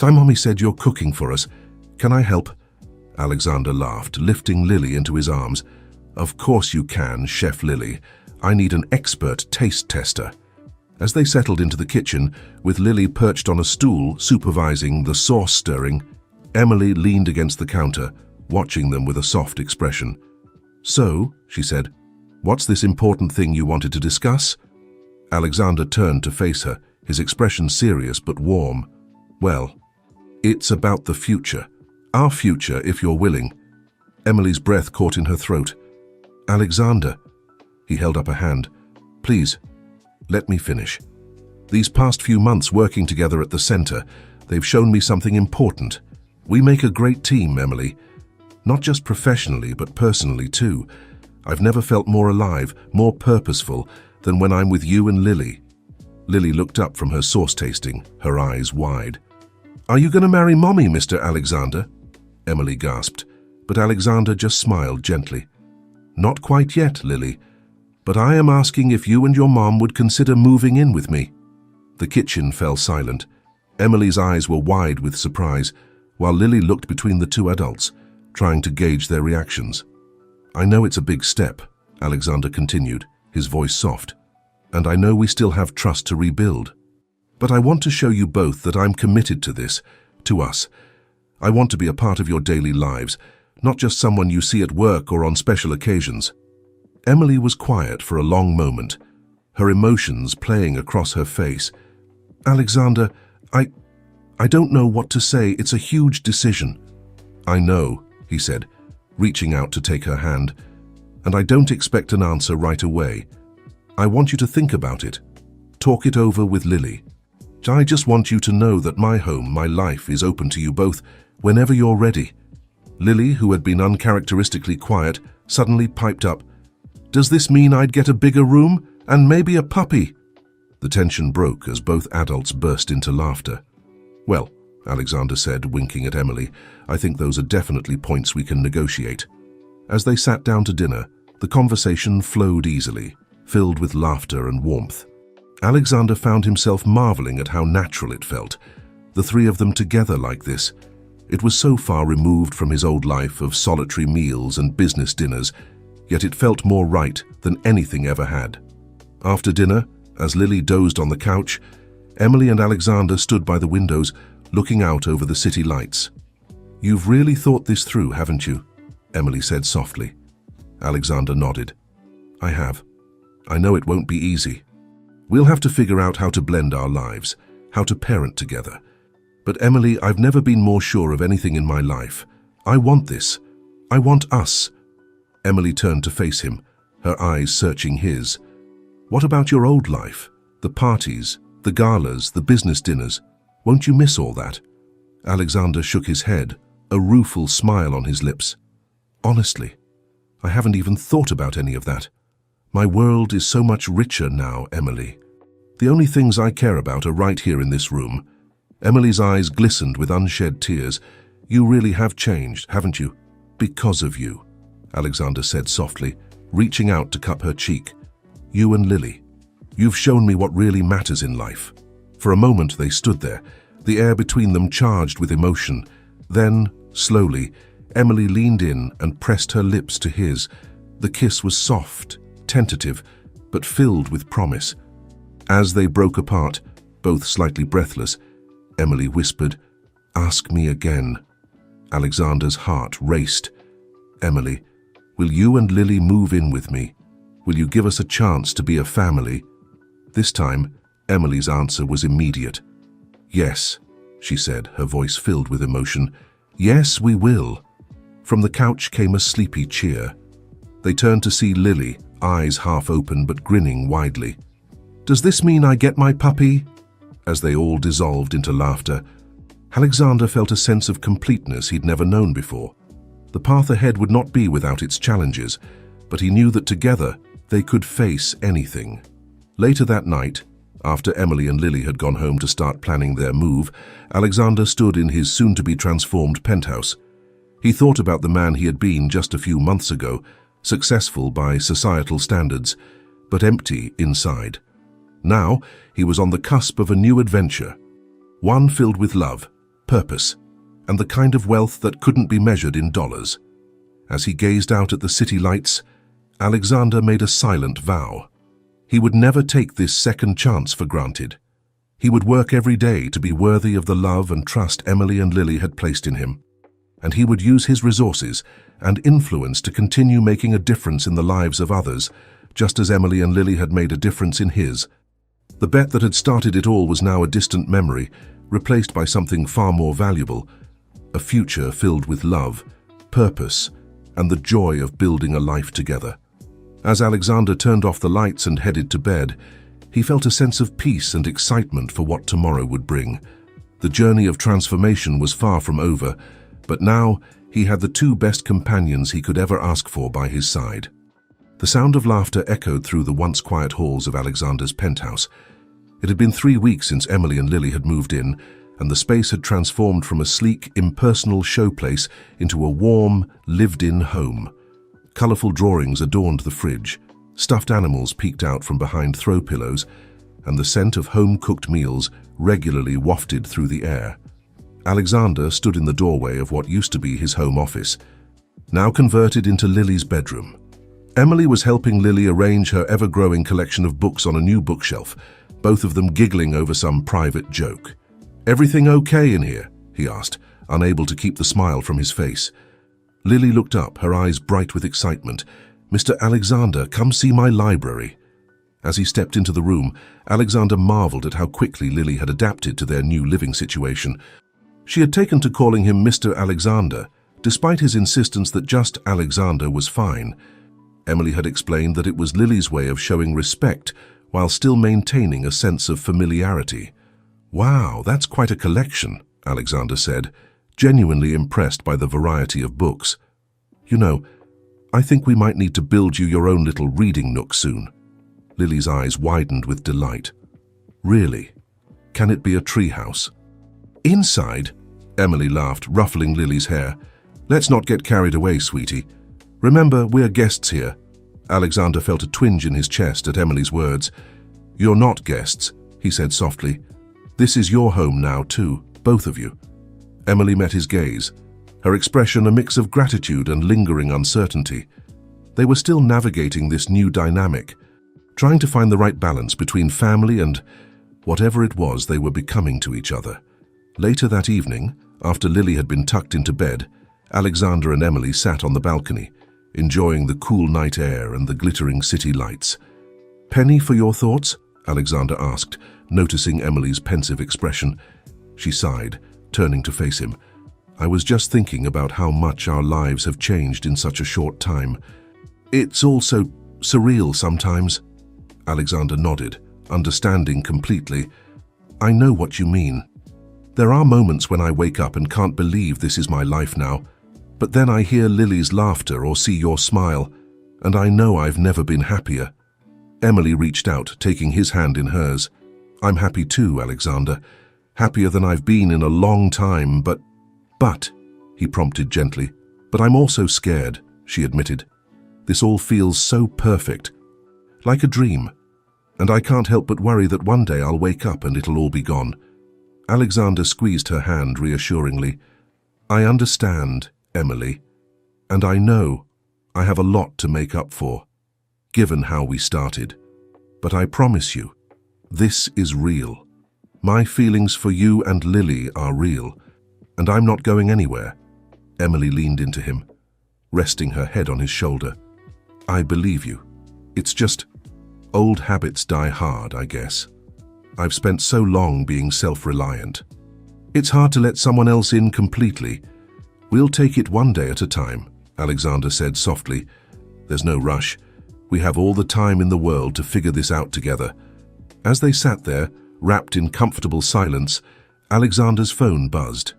Mommy said you're cooking for us. Can I help? Alexander laughed, lifting Lily into his arms. Of course you can, Chef Lily. I need an expert taste tester. As they settled into the kitchen, with Lily perched on a stool supervising the sauce stirring, Emily leaned against the counter, watching them with a soft expression. So, she said, what's this important thing you wanted to discuss? Alexander turned to face her, his expression serious but warm. Well, it's about the future. Our future, if you're willing. Emily's breath caught in her throat. Alexander. He held up a hand. Please, let me finish. These past few months working together at the center, they've shown me something important. We make a great team, Emily. Not just professionally, but personally too. I've never felt more alive, more purposeful than when I'm with you and Lily. Lily looked up from her sauce tasting, her eyes wide. Are you going to marry Mommy, Mr. Alexander? Emily gasped, but Alexander just smiled gently. Not quite yet, Lily, but I am asking if you and your mom would consider moving in with me. The kitchen fell silent. Emily's eyes were wide with surprise, while Lily looked between the two adults, trying to gauge their reactions. I know it's a big step, Alexander continued, his voice soft, and I know we still have trust to rebuild. But I want to show you both that I'm committed to this, to us. I want to be a part of your daily lives, not just someone you see at work or on special occasions. Emily was quiet for a long moment, her emotions playing across her face. Alexander, I don't know what to say. It's a huge decision. I know, he said, reaching out to take her hand, and I don't expect an answer right away. I want you to think about it. Talk it over with Lily. I just want you to know that my home, my life is open to you both whenever you're ready. Lily, who had been uncharacteristically quiet, suddenly piped up. Does this mean I'd get a bigger room and maybe a puppy? The tension broke as both adults burst into laughter. Well, Alexander said, winking at Emily, I think those are definitely points we can negotiate. As they sat down to dinner, the conversation flowed easily, filled with laughter and warmth. Alexander found himself marveling at how natural it felt, the three of them together like this. It was so far removed from his old life of solitary meals and business dinners, yet it felt more right than anything ever had. After dinner, as Lily dozed on the couch, Emily and Alexander stood by the windows, looking out over the city lights. You've really thought this through, haven't you? Emily said softly. Alexander nodded. I have. I know it won't be easy. We'll have to figure out how to blend our lives, how to parent together. But Emily, I've never been more sure of anything in my life. I want this. I want us. Emily turned to face him, her eyes searching his. What about your old life? The parties, the galas, the business dinners. Won't you miss all that? Alexander shook his head, a rueful smile on his lips. Honestly, I haven't even thought about any of that. My world is so much richer now, Emily. The only things I care about are right here in this room. Emily's eyes glistened with unshed tears. You really have changed, haven't you? Because of you, Alexander said softly, reaching out to cup her cheek. You and Lily. You've shown me what really matters in life. For a moment they stood there, the air between them charged with emotion. Then, slowly, Emily leaned in and pressed her lips to his. The kiss was soft, tentative, but filled with promise. As they broke apart, both slightly breathless, Emily whispered, Ask me again. Alexander's heart raced. Emily, will you and Lily move in with me? Will you give us a chance to be a family? This time, Emily's answer was immediate. Yes, she said, her voice filled with emotion. Yes, we will. From the couch came a sleepy cheer. They turned to see Lily, eyes half open but grinning widely. Does this mean I get my puppy? As they all dissolved into laughter, Alexander felt a sense of completeness he'd never known before. The path ahead would not be without its challenges, but he knew that together they could face anything. Later that night, after Emily and Lily had gone home to start planning their move, Alexander stood in his soon-to-be-transformed penthouse. He thought about the man he had been just a few months ago, successful by societal standards, but empty inside. Now, he was on the cusp of a new adventure, one filled with love, purpose, and the kind of wealth that couldn't be measured in dollars. As he gazed out at the city lights, Alexander made a silent vow. He would never take this second chance for granted. He would work every day to be worthy of the love and trust Emily and Lily had placed in him, and he would use his resources and influence to continue making a difference in the lives of others, just as Emily and Lily had made a difference in his. The bet that had started it all was now a distant memory, replaced by something far more valuable, a future filled with love, purpose, and the joy of building a life together. As Alexander turned off the lights and headed to bed, he felt a sense of peace and excitement for what tomorrow would bring. The journey of transformation was far from over, but now he had the two best companions he could ever ask for by his side. The sound of laughter echoed through the once quiet halls of Alexander's penthouse. It had been 3 weeks since Emily and Lily had moved in, and the space had transformed from a sleek, impersonal showplace into a warm, lived-in home. Colorful drawings adorned the fridge, stuffed animals peeked out from behind throw pillows, and the scent of home-cooked meals regularly wafted through the air. Alexander stood in the doorway of what used to be his home office, now converted into Lily's bedroom. Emily was helping Lily arrange her ever-growing collection of books on a new bookshelf, both of them giggling over some private joke. "Everything okay in here?" he asked, unable to keep the smile from his face. Lily looked up, her eyes bright with excitement. "Mr. Alexander, come see my library." As he stepped into the room, Alexander marveled at how quickly Lily had adapted to their new living situation. She had taken to calling him Mr. Alexander, despite his insistence that just Alexander was fine. Emily had explained that it was Lily's way of showing respect while still maintaining a sense of familiarity. "Wow, that's quite a collection," Alexander said, genuinely impressed by the variety of books. "You know, I think we might need to build you your own little reading nook soon." Lily's eyes widened with delight. "Really? Can it be a treehouse?" "Inside?" Emily laughed, ruffling Lily's hair. "Let's not get carried away, sweetie. Remember, we're guests here." Alexander felt a twinge in his chest at Emily's words. "You're not guests," he said softly. "This is your home now, too, both of you." Emily met his gaze, her expression a mix of gratitude and lingering uncertainty. They were still navigating this new dynamic, trying to find the right balance between family and whatever it was they were becoming to each other. Later that evening, after Lily had been tucked into bed, Alexander and Emily sat on the balcony, enjoying the cool night air and the glittering city lights. "Penny, for your thoughts?" Alexander asked, noticing Emily's pensive expression. She sighed, turning to face him. "I was just thinking about how much our lives have changed in such a short time. It's all so surreal sometimes." Alexander nodded, understanding completely. "I know what you mean. There are moments when I wake up and can't believe this is my life now, but then I hear Lily's laughter or see your smile, and I know I've never been happier." Emily reached out, taking his hand in hers. "I'm happy too, Alexander. Happier than I've been in a long time, but, he prompted gently. "But I'm also scared," she admitted. "This all feels so perfect, like a dream, and I can't help but worry that one day I'll wake up and it'll all be gone." Alexander squeezed her hand reassuringly. "I understand, Emily, and I know I have a lot to make up for, given how we started. But I promise you, this is real. My feelings for you and Lily are real, and I'm not going anywhere." Emily leaned into him, resting her head on his shoulder. "I believe you. It's just, old habits die hard, I guess. I've spent so long being self-reliant. It's hard to let someone else in completely. We'll take it one day at a time," Alexander said softly. "There's no rush. We have all the time in the world to figure this out together." As they sat there, wrapped in comfortable silence, Alexander's phone buzzed.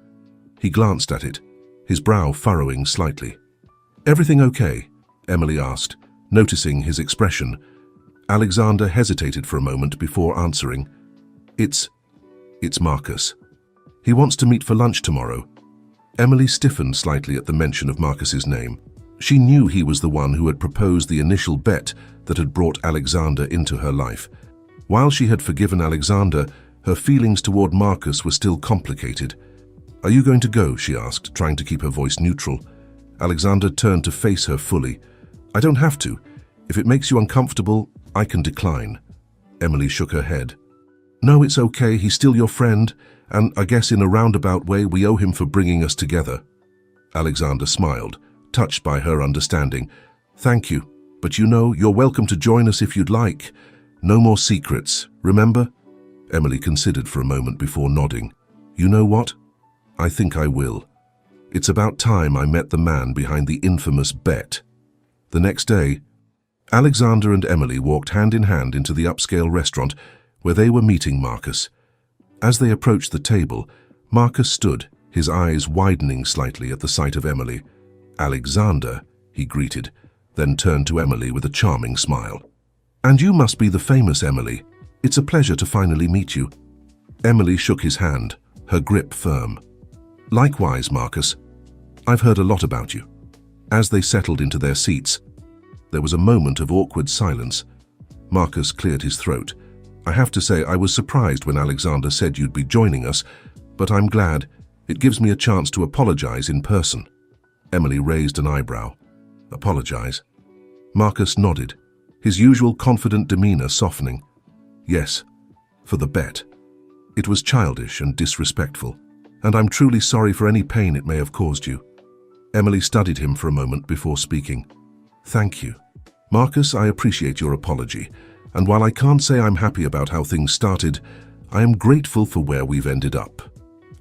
He glanced at it, his brow furrowing slightly. "Everything okay?" Emily asked, noticing his expression. Alexander hesitated for a moment before answering. It's Marcus. He wants to meet for lunch tomorrow." Emily stiffened slightly at the mention of Marcus's name. She knew he was the one who had proposed the initial bet that had brought Alexander into her life. While she had forgiven Alexander, her feelings toward Marcus were still complicated. "Are you going to go?" she asked, trying to keep her voice neutral. Alexander turned to face her fully. "I don't have to. If it makes you uncomfortable, I can decline." Emily shook her head. "No, it's okay. He's still your friend, and I guess in a roundabout way we owe him for bringing us together." Alexander smiled, touched by her understanding. "Thank you, but you know, you're welcome to join us if you'd like. No more secrets, remember?" Emily considered for a moment before nodding. "You know what? I think I will. It's about time I met the man behind the infamous bet." The next day, Alexander and Emily walked hand in hand into the upscale restaurant where they were meeting Marcus. As they approached the table, Marcus stood, his eyes widening slightly at the sight of Emily. "Alexander," he greeted, then turned to Emily with a charming smile. "And you must be the famous Emily. It's a pleasure to finally meet you." Emily shook his hand, her grip firm. "Likewise, Marcus. I've heard a lot about you." As they settled into their seats, there was a moment of awkward silence. Marcus cleared his throat. "I have to say I was surprised when Alexander said you'd be joining us, but I'm glad. It gives me a chance to apologize in person." Emily raised an eyebrow. "Apologize?" Marcus nodded, his usual confident demeanor softening. "Yes, for the bet. It was childish and disrespectful, and I'm truly sorry for any pain it may have caused you." Emily studied him for a moment before speaking. "Thank you. Marcus, I appreciate your apology, and while I can't say I'm happy about how things started, I am grateful for where we've ended up."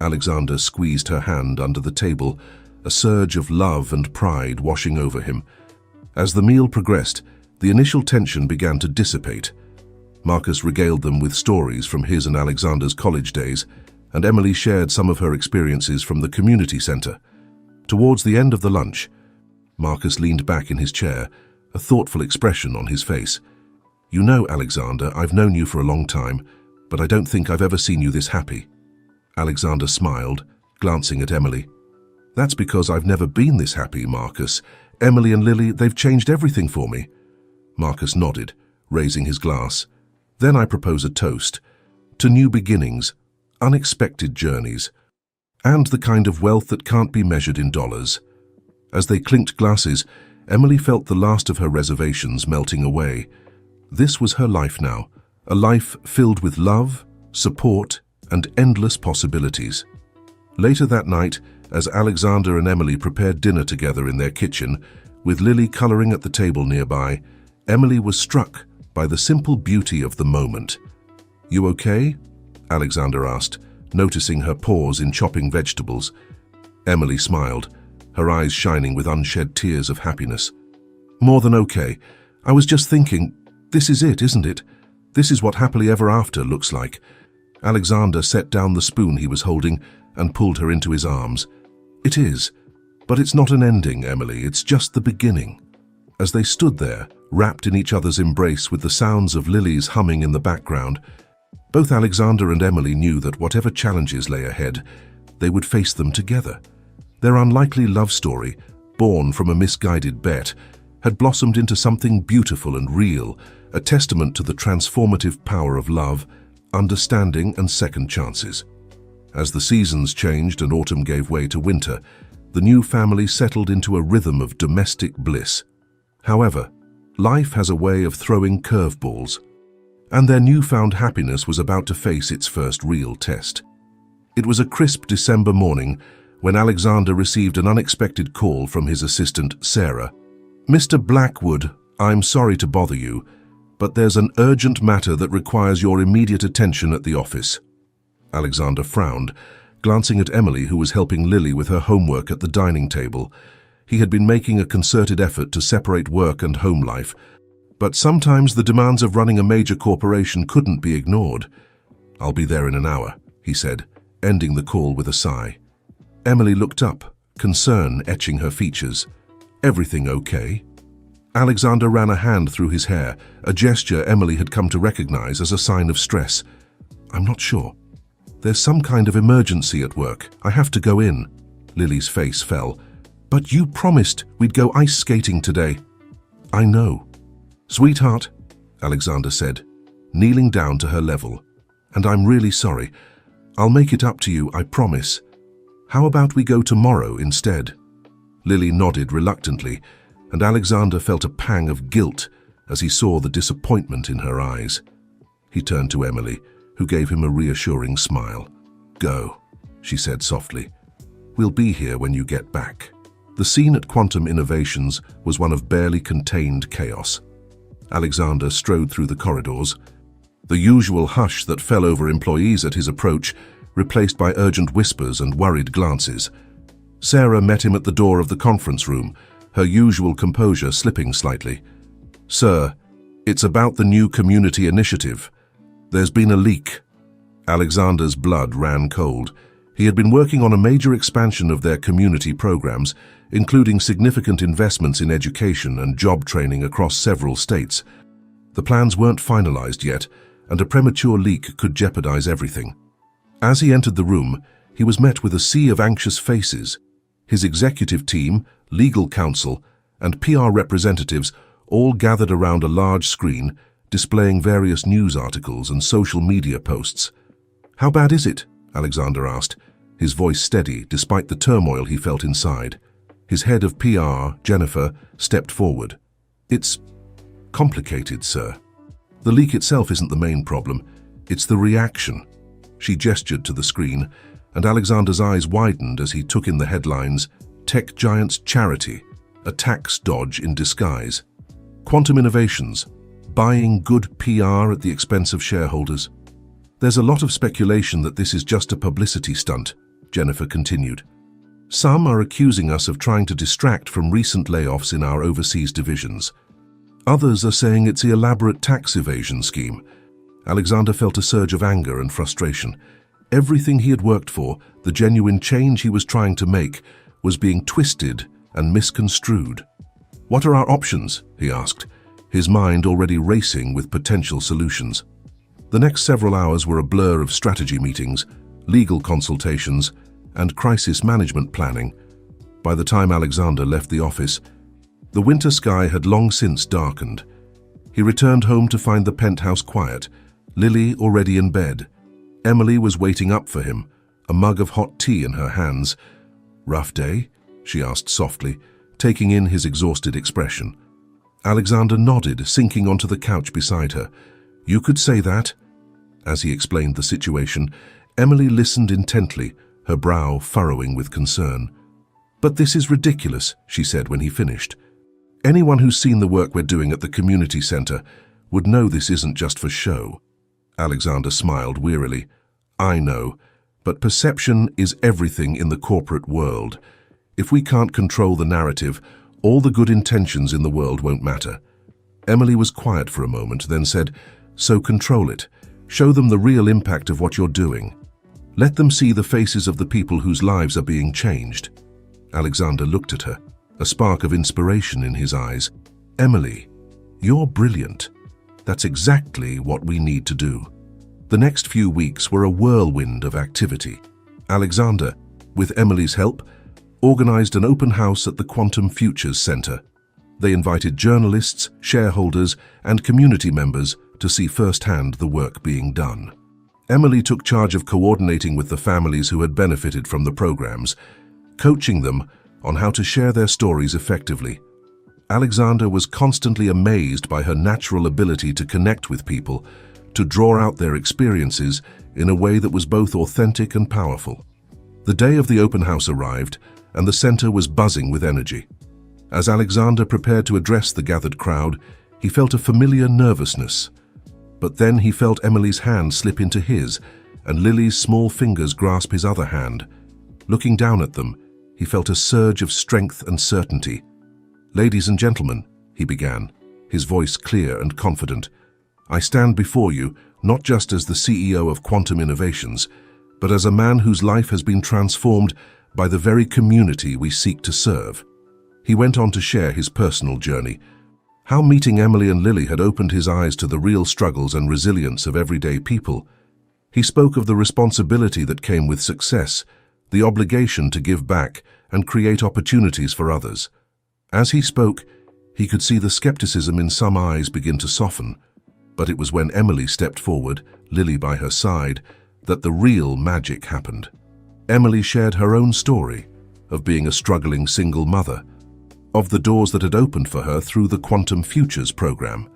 Alexander squeezed her hand under the table, a surge of love and pride washing over him. As the meal progressed, the initial tension began to dissipate. Marcus regaled them with stories from his and Alexander's college days, and Emily shared some of her experiences from the community center. Towards the end of the lunch, Marcus leaned back in his chair, a thoughtful expression on his face. "You know, Alexander, I've known you for a long time, but I don't think I've ever seen you this happy." Alexander smiled, glancing at Emily. "That's because I've never been this happy, Marcus. Emily and Lily, they've changed everything for me." Marcus nodded, raising his glass. "Then I propose a toast to new beginnings, unexpected journeys, and the kind of wealth that can't be measured in dollars." As they clinked glasses, Emily felt the last of her reservations melting away. This was her life now, a life filled with love, support, and endless possibilities. Later that night, as Alexander and Emily prepared dinner together in their kitchen, with Lily coloring at the table nearby, Emily was struck by the simple beauty of the moment. "You okay?" Alexander asked, noticing her pause in chopping vegetables. Emily smiled, her eyes shining with unshed tears of happiness. "More than okay. I was just thinking, this is it, isn't it? This is what happily ever after looks like." Alexander set down the spoon he was holding and pulled her into his arms. "It is, but it's not an ending, Emily, it's just the beginning." As they stood there, wrapped in each other's embrace with the sounds of Lily's humming in the background, both Alexander and Emily knew that whatever challenges lay ahead, they would face them together. Their unlikely love story, born from a misguided bet, had blossomed into something beautiful and real, a testament to the transformative power of love, understanding, and second chances. As the seasons changed and autumn gave way to winter, the new family settled into a rhythm of domestic bliss. However, life has a way of throwing curveballs, and their newfound happiness was about to face its first real test. It was a crisp December morning when Alexander received an unexpected call from his assistant, Sarah. "Mr. Blackwood, I'm sorry to bother you, but there's an urgent matter that requires your immediate attention at the office." Alexander frowned, glancing at Emily, who was helping Lily with her homework at the dining table. He had been making a concerted effort to separate work and home life, but sometimes the demands of running a major corporation couldn't be ignored. "I'll be there in an hour," he said, ending the call with a sigh. Emily looked up, concern etching her features. "Everything okay?" Alexander ran a hand through his hair, a gesture Emily had come to recognize as a sign of stress. "I'm not sure. There's some kind of emergency at work. I have to go in." Lily's face fell. "But you promised we'd go ice skating today." "I know." "Sweetheart," Alexander said, kneeling down to her level, "and I'm really sorry. I'll make it up to you, I promise." How about we go tomorrow instead? Lily nodded reluctantly, and Alexander felt a pang of guilt as he saw the disappointment in her eyes. He turned to Emily, who gave him a reassuring smile. "Go," she said softly. "We'll be here when you get back." The scene at Quantum Innovations was one of barely contained chaos. Alexander strode through the corridors, the usual hush that fell over employees at his approach replaced by urgent whispers and worried glances. Sarah met him at the door of the conference room, her usual composure slipping slightly. "Sir, it's about the new community initiative. There's been a leak." Alexander's blood ran cold. He had been working on a major expansion of their community programs, including significant investments in education and job training across several states. The plans weren't finalized yet, and a premature leak could jeopardize everything. As he entered the room, he was met with a sea of anxious faces. His executive team, legal counsel, and PR representatives all gathered around a large screen displaying various news articles and social media posts. "How bad is it?" Alexander asked, his voice steady despite the turmoil he felt inside. His head of PR, Jennifer, stepped forward. "It's complicated, sir. The leak itself isn't the main problem, it's the reaction." She gestured to the screen, and Alexander's eyes widened as he took in the headlines, "Tech Giant's Charity, a Tax Dodge in Disguise." "Quantum Innovations, buying good PR at the expense of shareholders." "There's a lot of speculation that this is just a publicity stunt," Jennifer continued. "Some are accusing us of trying to distract from recent layoffs in our overseas divisions. Others are saying it's an elaborate tax evasion scheme." Alexander felt a surge of anger and frustration. Everything he had worked for, the genuine change he was trying to make, was being twisted and misconstrued. "What are our options?" he asked, his mind already racing with potential solutions. The next several hours were a blur of strategy meetings, legal consultations, and crisis management planning. By the time Alexander left the office, the winter sky had long since darkened. He returned home to find the penthouse quiet, Lily already in bed. Emily was waiting up for him, a mug of hot tea in her hands. "Rough day?" she asked softly, taking in his exhausted expression. Alexander nodded, sinking onto the couch beside her. "You could say that." As he explained the situation, Emily listened intently, her brow furrowing with concern. "But this is ridiculous," she said when he finished. "Anyone who's seen the work we're doing at the community center would know this isn't just for show." Alexander smiled wearily. "I know, but perception is everything in the corporate world. If we can't control the narrative, all the good intentions in the world won't matter." Emily was quiet for a moment, then said, "So control it. Show them the real impact of what you're doing. Let them see the faces of the people whose lives are being changed." Alexander looked at her, a spark of inspiration in his eyes. "Emily, you're brilliant. That's exactly what we need to do." The next few weeks were a whirlwind of activity. Alexander, with Emily's help, organized an open house at the Quantum Futures Center. They invited journalists, shareholders, and community members to see firsthand the work being done. Emily took charge of coordinating with the families who had benefited from the programs, coaching them on how to share their stories effectively. Alexander was constantly amazed by her natural ability to connect with people, to draw out their experiences in a way that was both authentic and powerful. The day of the open house arrived, and the center was buzzing with energy. As Alexander prepared to address the gathered crowd, he felt a familiar nervousness. But then he felt Emily's hand slip into his, and Lily's small fingers grasp his other hand. Looking down at them, he felt a surge of strength and certainty. "Ladies and gentlemen," he began, his voice clear and confident, "I stand before you not just as the CEO of Quantum Innovations, but as a man whose life has been transformed by the very community we seek to serve." He went on to share his personal journey, how meeting Emily and Lily had opened his eyes to the real struggles and resilience of everyday people. He spoke of the responsibility that came with success, the obligation to give back and create opportunities for others. As he spoke, he could see the skepticism in some eyes begin to soften, but it was when Emily stepped forward, Lily by her side, that the real magic happened. Emily shared her own story of being a struggling single mother, of the doors that had opened for her through the Quantum Futures program.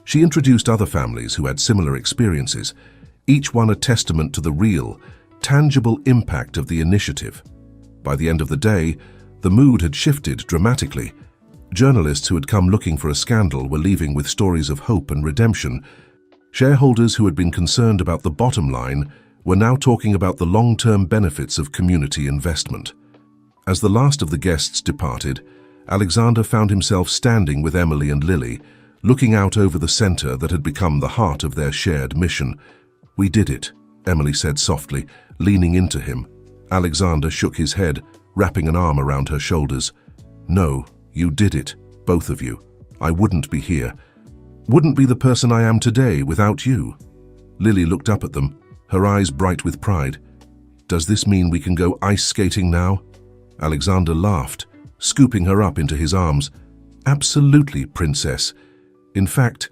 She introduced other families who had similar experiences, each one a testament to the real, tangible impact of the initiative. By the end of the day, the mood had shifted dramatically. Journalists who had come looking for a scandal were leaving with stories of hope and redemption. Shareholders who had been concerned about the bottom line were now talking about the long-term benefits of community investment. As the last of the guests departed, Alexander found himself standing with Emily and Lily, looking out over the center that had become the heart of their shared mission. "We did it," Emily said softly, leaning into him. Alexander shook his head, wrapping an arm around her shoulders. "No, you did it, both of you. I wouldn't be here. Wouldn't be the person I am today without you." Lily looked up at them, her eyes bright with pride. "Does this mean we can go ice skating now?" Alexander laughed, scooping her up into his arms. "Absolutely, princess. In fact,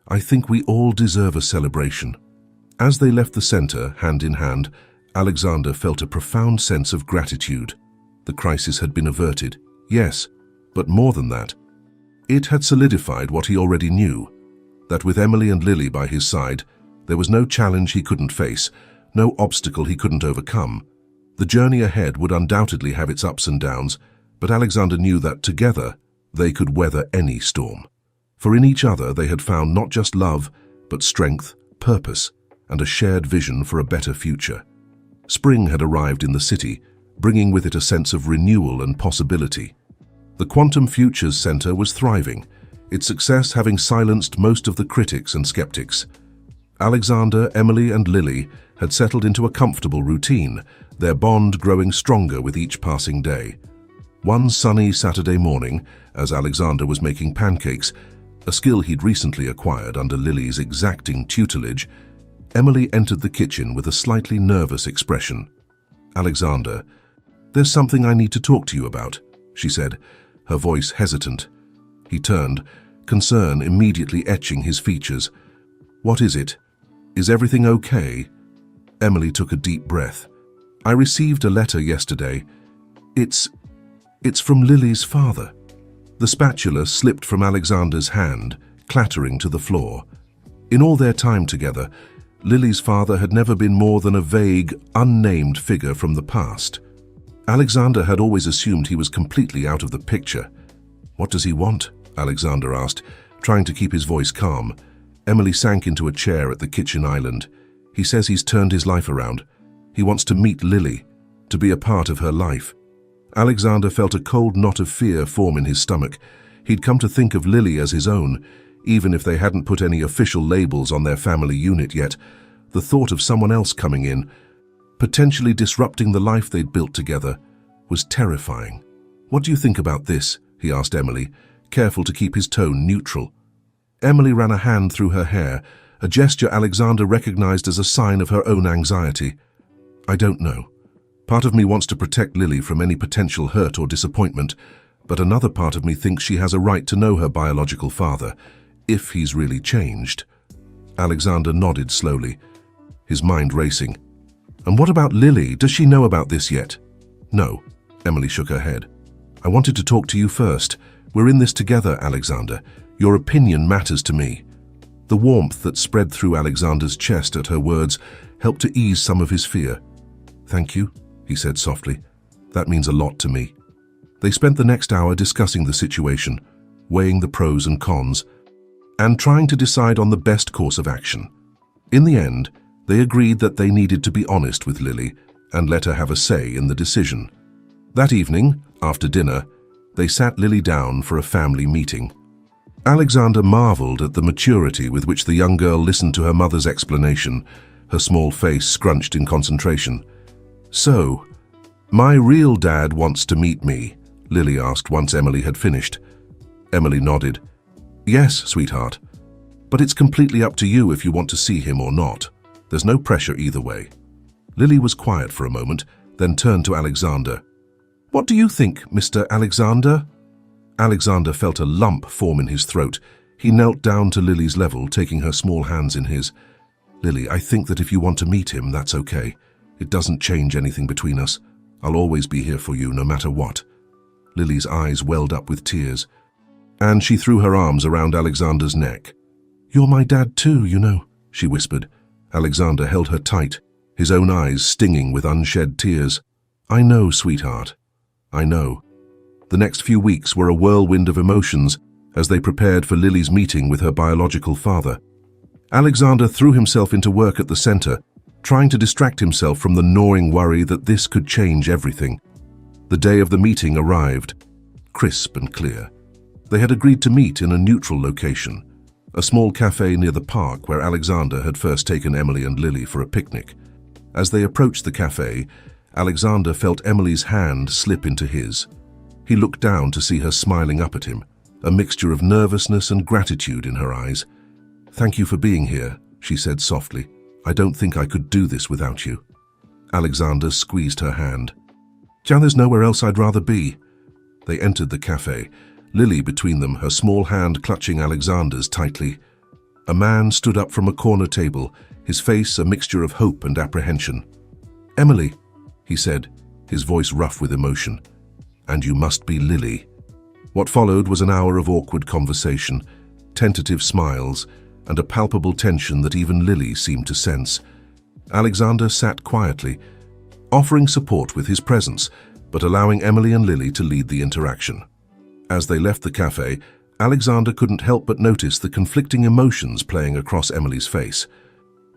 I think we all deserve a celebration." As they left the center, hand in hand, Alexander felt a profound sense of gratitude. The crisis had been averted, yes, but more than that. It had solidified what he already knew, that with Emily and Lily by his side, there was no challenge he couldn't face, no obstacle he couldn't overcome. The journey ahead would undoubtedly have its ups and downs, but Alexander knew that together they could weather any storm. For in each other they had found not just love, but strength, purpose, and a shared vision for a better future. Spring had arrived in the city, bringing with it a sense of renewal and possibility. The Quantum Futures Center was thriving, its success having silenced most of the critics and skeptics. Alexander, Emily, and Lily had settled into a comfortable routine, their bond growing stronger with each passing day. One sunny Saturday morning, as Alexander was making pancakes, a skill he'd recently acquired under Lily's exacting tutelage, Emily entered the kitchen with a slightly nervous expression. "Alexander, there's something I need to talk to you about," she said, her voice hesitant. He turned, concern immediately etching his features. "What is it? Is everything okay?" Emily took a deep breath. "I received a letter yesterday. It's from Lily's father." The spatula slipped from Alexander's hand, clattering to the floor. In all their time together, Lily's father had never been more than a vague, unnamed figure from the past. Alexander had always assumed he was completely out of the picture. "What does he want?" Alexander asked, trying to keep his voice calm. Emily sank into a chair at the kitchen island. "He says he's turned his life around. He wants to meet Lily, to be a part of her life." Alexander felt a cold knot of fear form in his stomach. He'd come to think of Lily as his own, even if they hadn't put any official labels on their family unit yet. The thought of someone else coming in, potentially disrupting the life they'd built together, was terrifying. "What do you think about this?" he asked Emily, careful to keep his tone neutral. Emily ran a hand through her hair, a gesture Alexander recognized as a sign of her own anxiety. "I don't know. Part of me wants to protect Lily from any potential hurt or disappointment, but another part of me thinks she has a right to know her biological father, if he's really changed." Alexander nodded slowly, his mind racing. "And what about Lily? Does she know about this yet?" "No," Emily shook her head. "I wanted to talk to you first. We're in this together, Alexander. Your opinion matters to me." The warmth that spread through Alexander's chest at her words helped to ease some of his fear. "Thank you," he said softly. "That means a lot to me." They spent the next hour discussing the situation, weighing the pros and cons, and trying to decide on the best course of action. In the end, they agreed that they needed to be honest with Lily and let her have a say in the decision. That evening, after dinner, they sat Lily down for a family meeting. Alexander marveled at the maturity with which the young girl listened to her mother's explanation, her small face scrunched in concentration. "So, my real dad wants to meet me?" Lily asked once Emily had finished. Emily nodded. "Yes, sweetheart. But it's completely up to you if you want to see him or not. There's no pressure either way." Lily was quiet for a moment, then turned to Alexander. "What do you think, Mr. Alexander?" Alexander felt a lump form in his throat. He knelt down to Lily's level, taking her small hands in his. "Lily, I think that if you want to meet him, that's okay. It doesn't change anything between us. I'll always be here for you, no matter what." Lily's eyes welled up with tears, and she threw her arms around Alexander's neck. "You're my dad too, you know," she whispered. Alexander held her tight, his own eyes stinging with unshed tears. "I know, sweetheart. I know." The next few weeks were a whirlwind of emotions as they prepared for Lily's meeting with her biological father. Alexander threw himself into work at the center, trying to distract himself from the gnawing worry that this could change everything. The day of the meeting arrived, crisp and clear. They had agreed to meet in a neutral location, a small cafe near the park where Alexander had first taken Emily and Lily for a picnic. As they approached the cafe, Alexander felt Emily's hand slip into his. He looked down to see her smiling up at him, a mixture of nervousness and gratitude in her eyes. "Thank you for being here," she said softly. "I don't think I could do this without you." Alexander squeezed her hand. "Jan, there's nowhere else I'd rather be." They entered the cafe, Lily between them, her small hand clutching Alexander's tightly. A man stood up from a corner table, his face a mixture of hope and apprehension. "Emily," he said, his voice rough with emotion. "And you must be Lily." What followed was an hour of awkward conversation, tentative smiles, and a palpable tension that even Lily seemed to sense. Alexander sat quietly, offering support with his presence, but allowing Emily and Lily to lead the interaction. As they left the cafe, Alexander couldn't help but notice the conflicting emotions playing across Emily's face.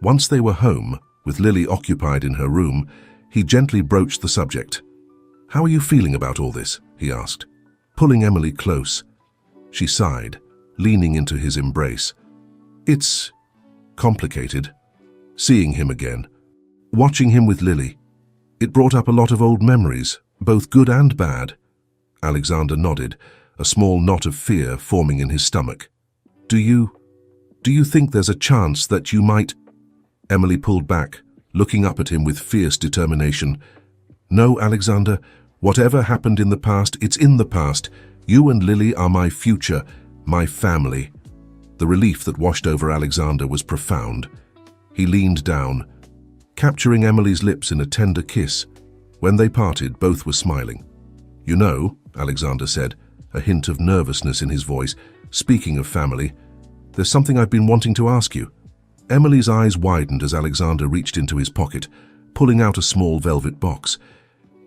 Once they were home, with Lily occupied in her room, he gently broached the subject. "How are you feeling about all this?" he asked, pulling Emily close. She sighed, leaning into his embrace. "It's complicated. Seeing him again, watching him with Lily, it brought up a lot of old memories, both good and bad." Alexander nodded, a small knot of fear forming in his stomach. Do you think there's a chance that you might—" Emily pulled back, looking up at him with fierce determination. "No, Alexander, whatever happened in the past, it's in the past. You and Lily are my future, my family." The relief that washed over Alexander was profound. He leaned down, capturing Emily's lips in a tender kiss. When they parted, both were smiling. "You know," Alexander said, a hint of nervousness in his voice, "speaking of family, there's something I've been wanting to ask you." Emily's eyes widened as Alexander reached into his pocket, pulling out a small velvet box.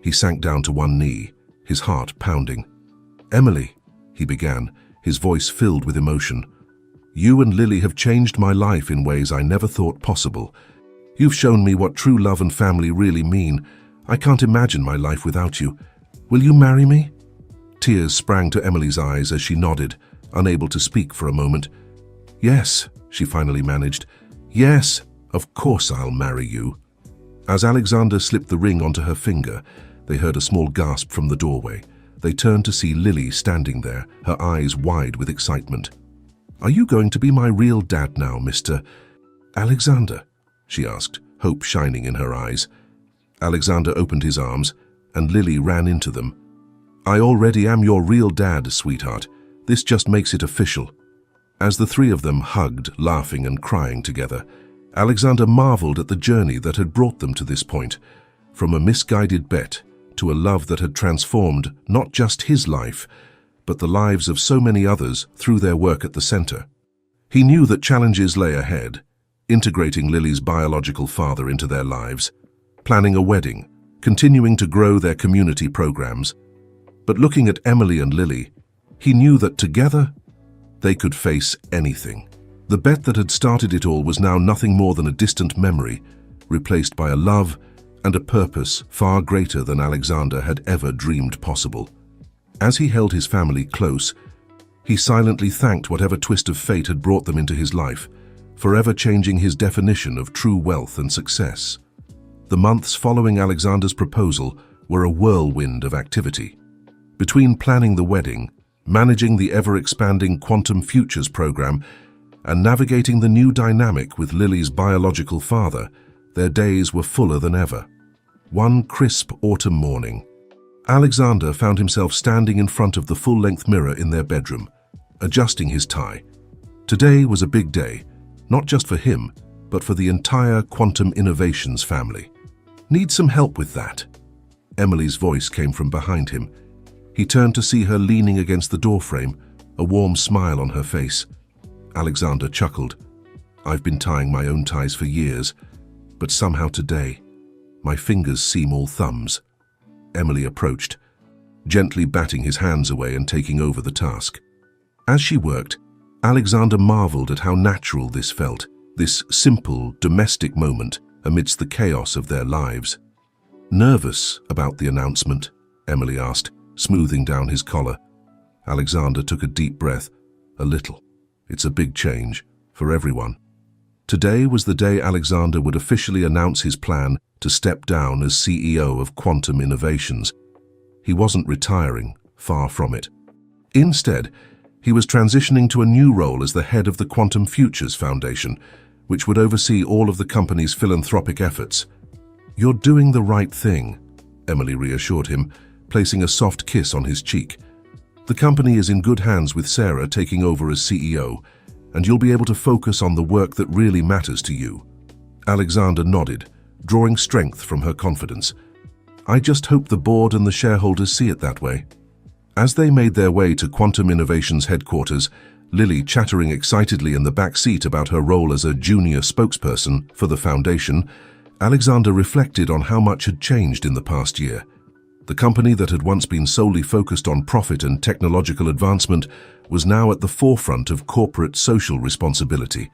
He sank down to one knee, his heart pounding. "Emily," he began, his voice filled with emotion, "you and Lily have changed my life in ways I never thought possible. You've shown me what true love and family really mean. I can't imagine my life without you. Will you marry me?" Tears sprang to Emily's eyes as she nodded, unable to speak for a moment. "Yes," she finally managed. "Yes, of course I'll marry you." As Alexander slipped the ring onto her finger, they heard a small gasp from the doorway. They turned to see Lily standing there, her eyes wide with excitement. "Are you going to be my real dad now, Mr. Alexander?" she asked, hope shining in her eyes. Alexander opened his arms, and Lily ran into them. "I already am your real dad, sweetheart. This just makes it official." As the three of them hugged, laughing and crying together, Alexander marveled at the journey that had brought them to this point, from a misguided bet to a love that had transformed not just his life, but the lives of so many others through their work at the center. He knew that challenges lay ahead, integrating Lily's biological father into their lives, planning a wedding, continuing to grow their community programs. But looking at Emily and Lily, he knew that together they could face anything. The bet that had started it all was now nothing more than a distant memory, replaced by a love and a purpose far greater than Alexander had ever dreamed possible. As he held his family close, he silently thanked whatever twist of fate had brought them into his life, forever changing his definition of true wealth and success. The months following Alexander's proposal were a whirlwind of activity. Between planning the wedding, managing the ever-expanding Quantum Futures program, and navigating the new dynamic with Lily's biological father, their days were fuller than ever. One crisp autumn morning, Alexander found himself standing in front of the full-length mirror in their bedroom, adjusting his tie. Today was a big day, not just for him, but for the entire Quantum Innovations family. Need some help with that?" Emily's voice came from behind him. He turned to see her leaning against the doorframe, a warm smile on her face. Alexander chuckled. "I've been tying my own ties for years, but somehow today, my fingers seem all thumbs." Emily approached, gently batting his hands away and taking over the task. As she worked, Alexander marveled at how natural this felt, this simple, domestic moment amidst the chaos of their lives. "Nervous about the announcement?" Emily asked, smoothing down his collar. Alexander took a deep breath. "A little. It's a big change, for everyone." Today was the day Alexander would officially announce his plan to step down as CEO of Quantum Innovations. He wasn't retiring, far from it. Instead, he was transitioning to a new role as the head of the Quantum Futures Foundation, which would oversee all of the company's philanthropic efforts. "You're doing the right thing," Emily reassured him, placing a soft kiss on his cheek. "The company is in good hands with Sarah taking over as CEO, and you'll be able to focus on the work that really matters to you." Alexander nodded, drawing strength from her confidence. "I just hope the board and the shareholders see it that way." As they made their way to Quantum Innovations headquarters, Lily chattering excitedly in the back seat about her role as a junior spokesperson for the foundation, Alexander reflected on how much had changed in the past year. The company that had once been solely focused on profit and technological advancement was now at the forefront of corporate social responsibility.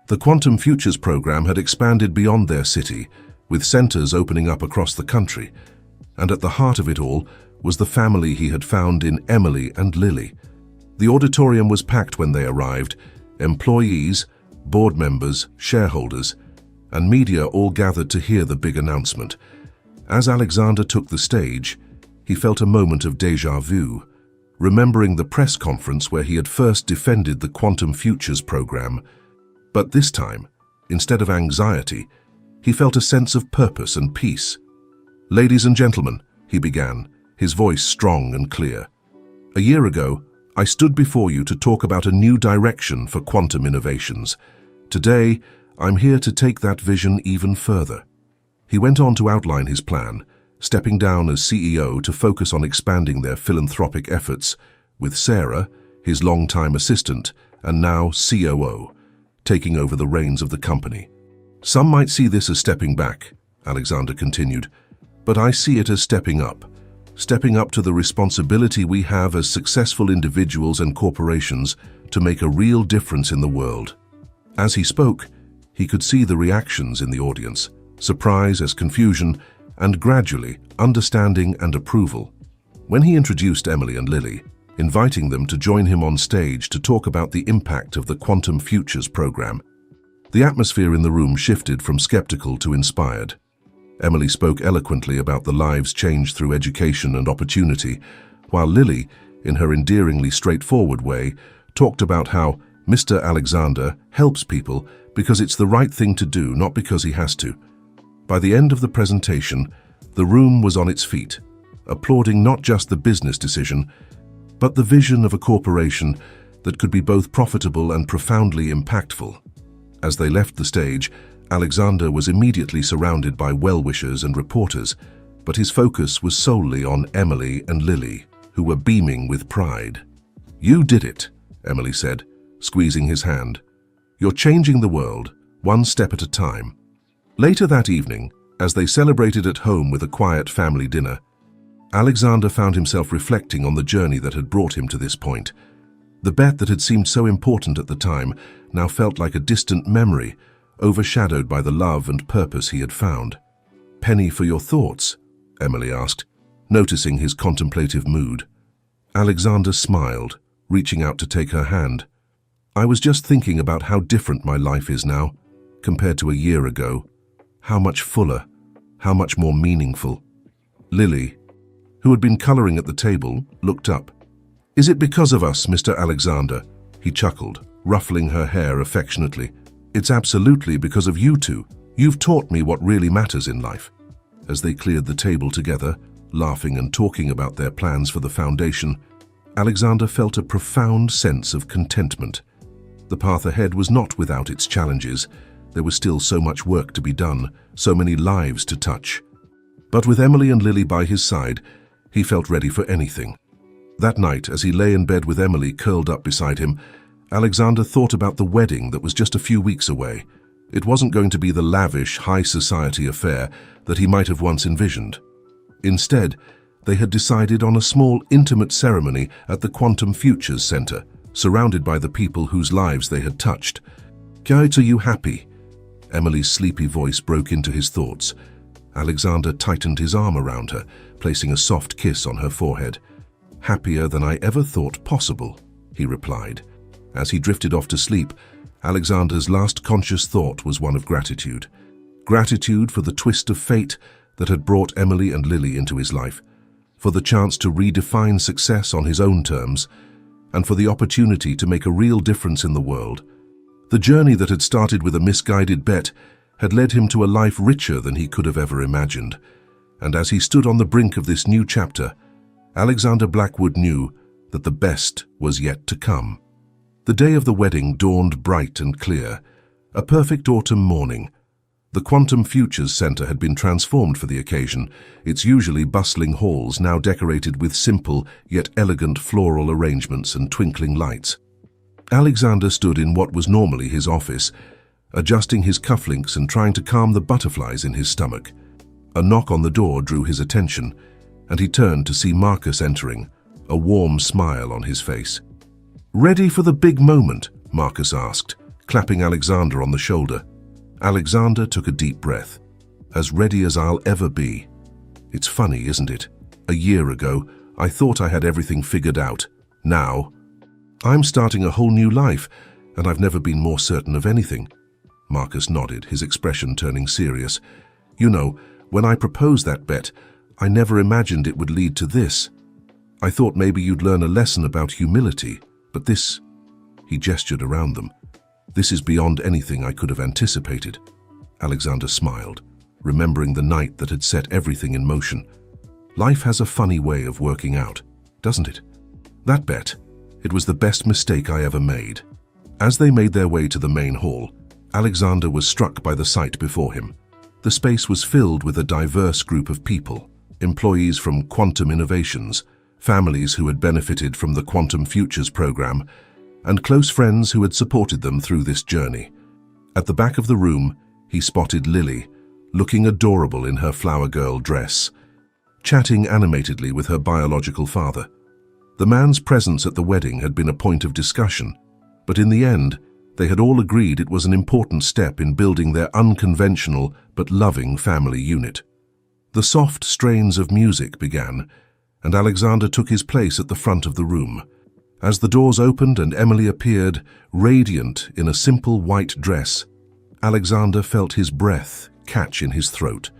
The Quantum Futures program had expanded beyond their city, with centers opening up across the country, and at the heart of it all was the family he had found in Emily and Lily. The auditorium was packed when they arrived, employees, board members, shareholders, and media all gathered to hear the big announcement. As Alexander took the stage, he felt a moment of déjà vu, remembering the press conference where he had first defended the Quantum Futures program. But this time, instead of anxiety, he felt a sense of purpose and peace. "Ladies and gentlemen," he began, his voice strong and clear. "A year ago, I stood before you to talk about a new direction for quantum innovations. Today, I'm here to take that vision even further." He went on to outline his plan, stepping down as CEO to focus on expanding their philanthropic efforts, with Sarah, his longtime assistant, and now COO, taking over the reins of the company. "Some might see this as stepping back," Alexander continued, "but I see it as stepping up to the responsibility we have as successful individuals and corporations to make a real difference in the world." As he spoke, he could see the reactions in the audience, surprise as confusion, and gradually understanding and approval. When he introduced Emily and Lily, inviting them to join him on stage to talk about the impact of the Quantum Futures program, the atmosphere in the room shifted from skeptical to inspired. Emily spoke eloquently about the lives changed through education and opportunity, while Lily, in her endearingly straightforward way, talked about how Mr. Alexander helps people because it's the right thing to do, not because he has to. By the end of the presentation, the room was on its feet, applauding not just the business decision, but the vision of a corporation that could be both profitable and profoundly impactful. As they left the stage, Alexander was immediately surrounded by well-wishers and reporters, but his focus was solely on Emily and Lily, who were beaming with pride. "You did it," Emily said, squeezing his hand. "You're changing the world, one step at a time." Later that evening, as they celebrated at home with a quiet family dinner, Alexander found himself reflecting on the journey that had brought him to this point. The bet that had seemed so important at the time now felt like a distant memory, overshadowed by the love and purpose he had found. "Penny for your thoughts?" Emily asked, noticing his contemplative mood. Alexander smiled, reaching out to take her hand. "I was just thinking about how different my life is now, compared to a year ago. How much fuller, how much more meaningful." Lily, who had been coloring at the table, looked up. "Is it because of us, Mr. Alexander?" He chuckled, ruffling her hair affectionately. "It's absolutely because of you two. You've taught me what really matters in life." As they cleared the table together, laughing and talking about their plans for the foundation, Alexander felt a profound sense of contentment. The path ahead was not without its challenges. There was still so much work to be done, so many lives to touch. But with Emily and Lily by his side, he felt ready for anything. That night, as he lay in bed with Emily curled up beside him, Alexander thought about the wedding that was just a few weeks away. It wasn't going to be the lavish, high society affair that he might have once envisioned. Instead, they had decided on a small, intimate ceremony at the Quantum Futures Center, surrounded by the people whose lives they had touched. "Kate, are you happy?" Emily's sleepy voice broke into his thoughts. Alexander tightened his arm around her, placing a soft kiss on her forehead. "Happier than I ever thought possible," he replied. As he drifted off to sleep, Alexander's last conscious thought was one of gratitude. Gratitude for the twist of fate that had brought Emily and Lily into his life, for the chance to redefine success on his own terms, and for the opportunity to make a real difference in the world. The journey that had started with a misguided bet had led him to a life richer than he could have ever imagined. And as he stood on the brink of this new chapter, Alexander Blackwood knew that the best was yet to come. The day of the wedding dawned bright and clear, a perfect autumn morning. The Quantum Futures Center had been transformed for the occasion, its usually bustling halls now decorated with simple yet elegant floral arrangements and twinkling lights. Alexander stood in what was normally his office, adjusting his cufflinks and trying to calm the butterflies in his stomach. A knock on the door drew his attention, and he turned to see Marcus entering, a warm smile on his face. "Ready for the big moment?" Marcus asked, clapping Alexander on the shoulder. Alexander took a deep breath. "As ready as I'll ever be." It's funny, isn't it? A year ago, I thought I had everything figured out. Now, I'm starting a whole new life, and I've never been more certain of anything. Marcus nodded, his expression turning serious. "You know, when I proposed that bet, I never imagined it would lead to this. I thought maybe you'd learn a lesson about humility, but this..." He gestured around them. "This is beyond anything I could have anticipated." Alexander smiled, remembering the night that had set everything in motion. Life has a funny way of working out, doesn't it? That bet, it was the best mistake I ever made. As they made their way to the main hall, Alexander was struck by the sight before him. The space was filled with a diverse group of people, employees from Quantum Innovations, families who had benefited from the Quantum Futures program, and close friends who had supported them through this journey. At the back of the room, he spotted Lily, looking adorable in her flower girl dress, chatting animatedly with her biological father. The man's presence at the wedding had been a point of discussion, but in the end, they had all agreed it was an important step in building their unconventional but loving family unit. The soft strains of music began, and Alexander took his place at the front of the room. As the doors opened and Emily appeared, radiant in a simple white dress, Alexander felt his breath catch in his throat.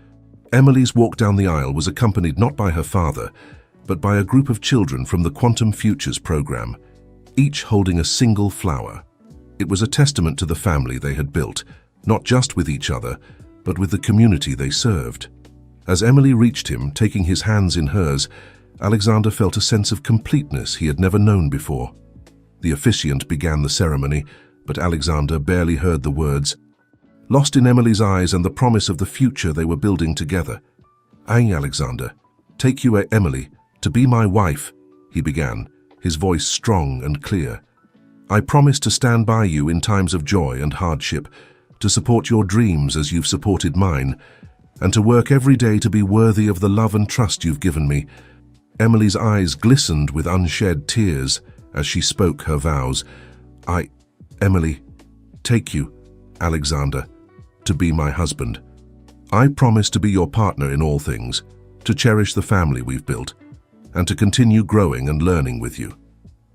Emily's walk down the aisle was accompanied not by her father, but by a group of children from the Quantum Futures program, each holding a single flower. It was a testament to the family they had built, not just with each other, but with the community they served. As Emily reached him, taking his hands in hers, Alexander felt a sense of completeness he had never known before. The officiant began the ceremony, but Alexander barely heard the words. Lost in Emily's eyes and the promise of the future they were building together. "I, Alexander, take you, Emily, to be my wife," he began, his voice strong and clear. "I promise to stand by you in times of joy and hardship, to support your dreams as you've supported mine, and to work every day to be worthy of the love and trust you've given me." Emily's eyes glistened with unshed tears as she spoke her vows. Emily, take you, Alexander, to be my husband. I promise to be your partner in all things, to cherish the family we've built, and to continue growing and learning with you.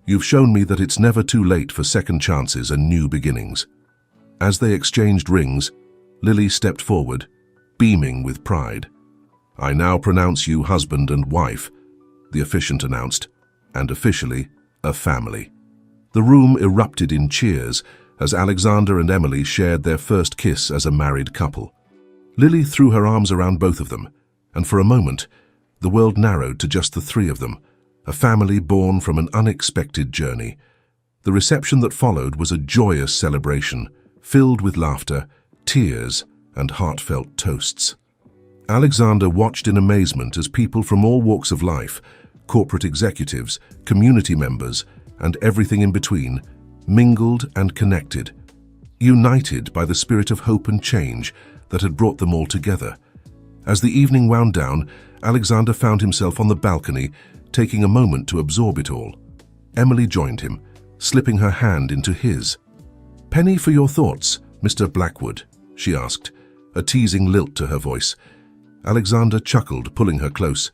You've shown me that it's never too late for second chances and new beginnings." As they exchanged rings, Lily stepped forward, beaming with pride. "I now pronounce you husband and wife," the officiant announced, "and officially a family." The room erupted in cheers as Alexander and Emily shared their first kiss as a married couple. Lily threw her arms around both of them, and for a moment, the world narrowed to just the three of them, a family born from an unexpected journey. The reception that followed was a joyous celebration, filled with laughter, tears, and heartfelt toasts. Alexander watched in amazement as people from all walks of life, corporate executives, community members, and everything in between, mingled and connected, united by the spirit of hope and change that had brought them all together. As the evening wound down, Alexander found himself on the balcony, taking a moment to absorb it all. Emily joined him, slipping her hand into his. "Penny for your thoughts, Mr. Blackwood," she asked, a teasing lilt to her voice. Alexander chuckled, pulling her close.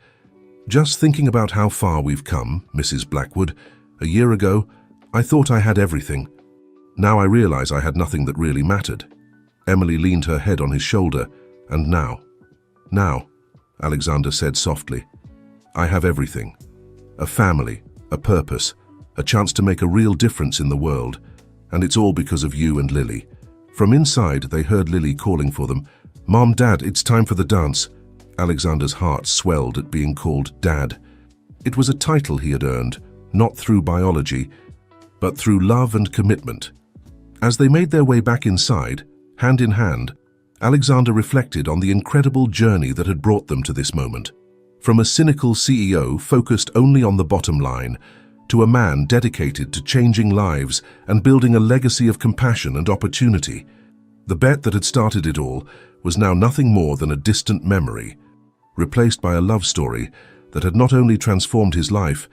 "Just thinking about how far we've come, Mrs. Blackwood. A year ago, I thought I had everything. Now I realize I had nothing that really mattered." Emily leaned her head on his shoulder. "And now, Alexander said softly, "I have everything. A family, a purpose, a chance to make a real difference in the world. And it's all because of you and Lily." From inside, they heard Lily calling for them. "Mom, Dad, it's time for the dance." Alexander's heart swelled at being called Dad. It was a title he had earned, not through biology, but through love and commitment. As they made their way back inside, hand in hand, Alexander reflected on the incredible journey that had brought them to this moment. From a cynical CEO focused only on the bottom line, to a man dedicated to changing lives and building a legacy of compassion and opportunity. The bet that had started it all was now nothing more than a distant memory, replaced by a love story that had not only transformed his life,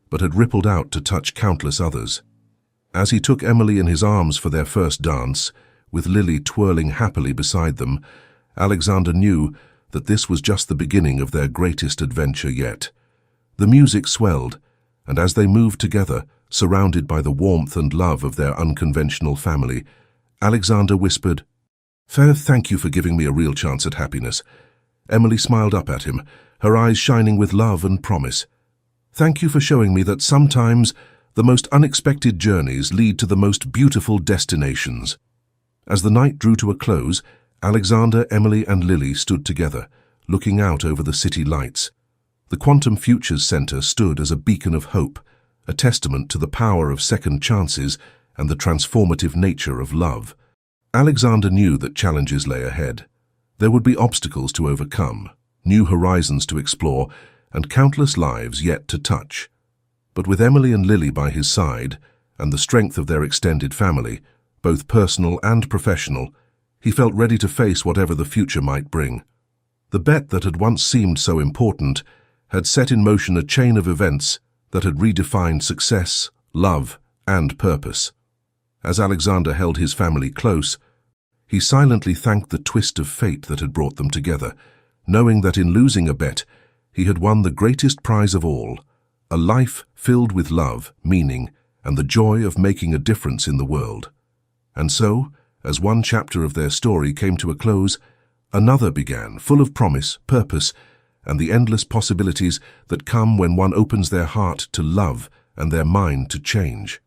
but had rippled out to touch countless others. As he took Emily in his arms for their first dance, with Lily twirling happily beside them, Alexander knew that this was just the beginning of their greatest adventure yet. The music swelled, and as they moved together, surrounded by the warmth and love of their unconventional family, Alexander whispered, "Thank you for giving me a real chance at happiness." Emily smiled up at him, her eyes shining with love and promise. "Thank you for showing me that sometimes the most unexpected journeys lead to the most beautiful destinations." As the night drew to a close, Alexander, Emily, and Lily stood together, looking out over the city lights. The Quantum Futures Center stood as a beacon of hope, a testament to the power of second chances and the transformative nature of love. Alexander knew that challenges lay ahead. There would be obstacles to overcome, new horizons to explore, and countless lives yet to touch. But with Emily and Lily by his side, and the strength of their extended family, both personal and professional, he felt ready to face whatever the future might bring. The bet that had once seemed so important had set in motion a chain of events that had redefined success, love, and purpose. As Alexander held his family close, he silently thanked the twist of fate that had brought them together, knowing that in losing a bet, he had won the greatest prize of all, a life filled with love, meaning, and the joy of making a difference in the world. And so, as one chapter of their story came to a close, another began, full of promise, purpose, and the endless possibilities that come when one opens their heart to love and their mind to change.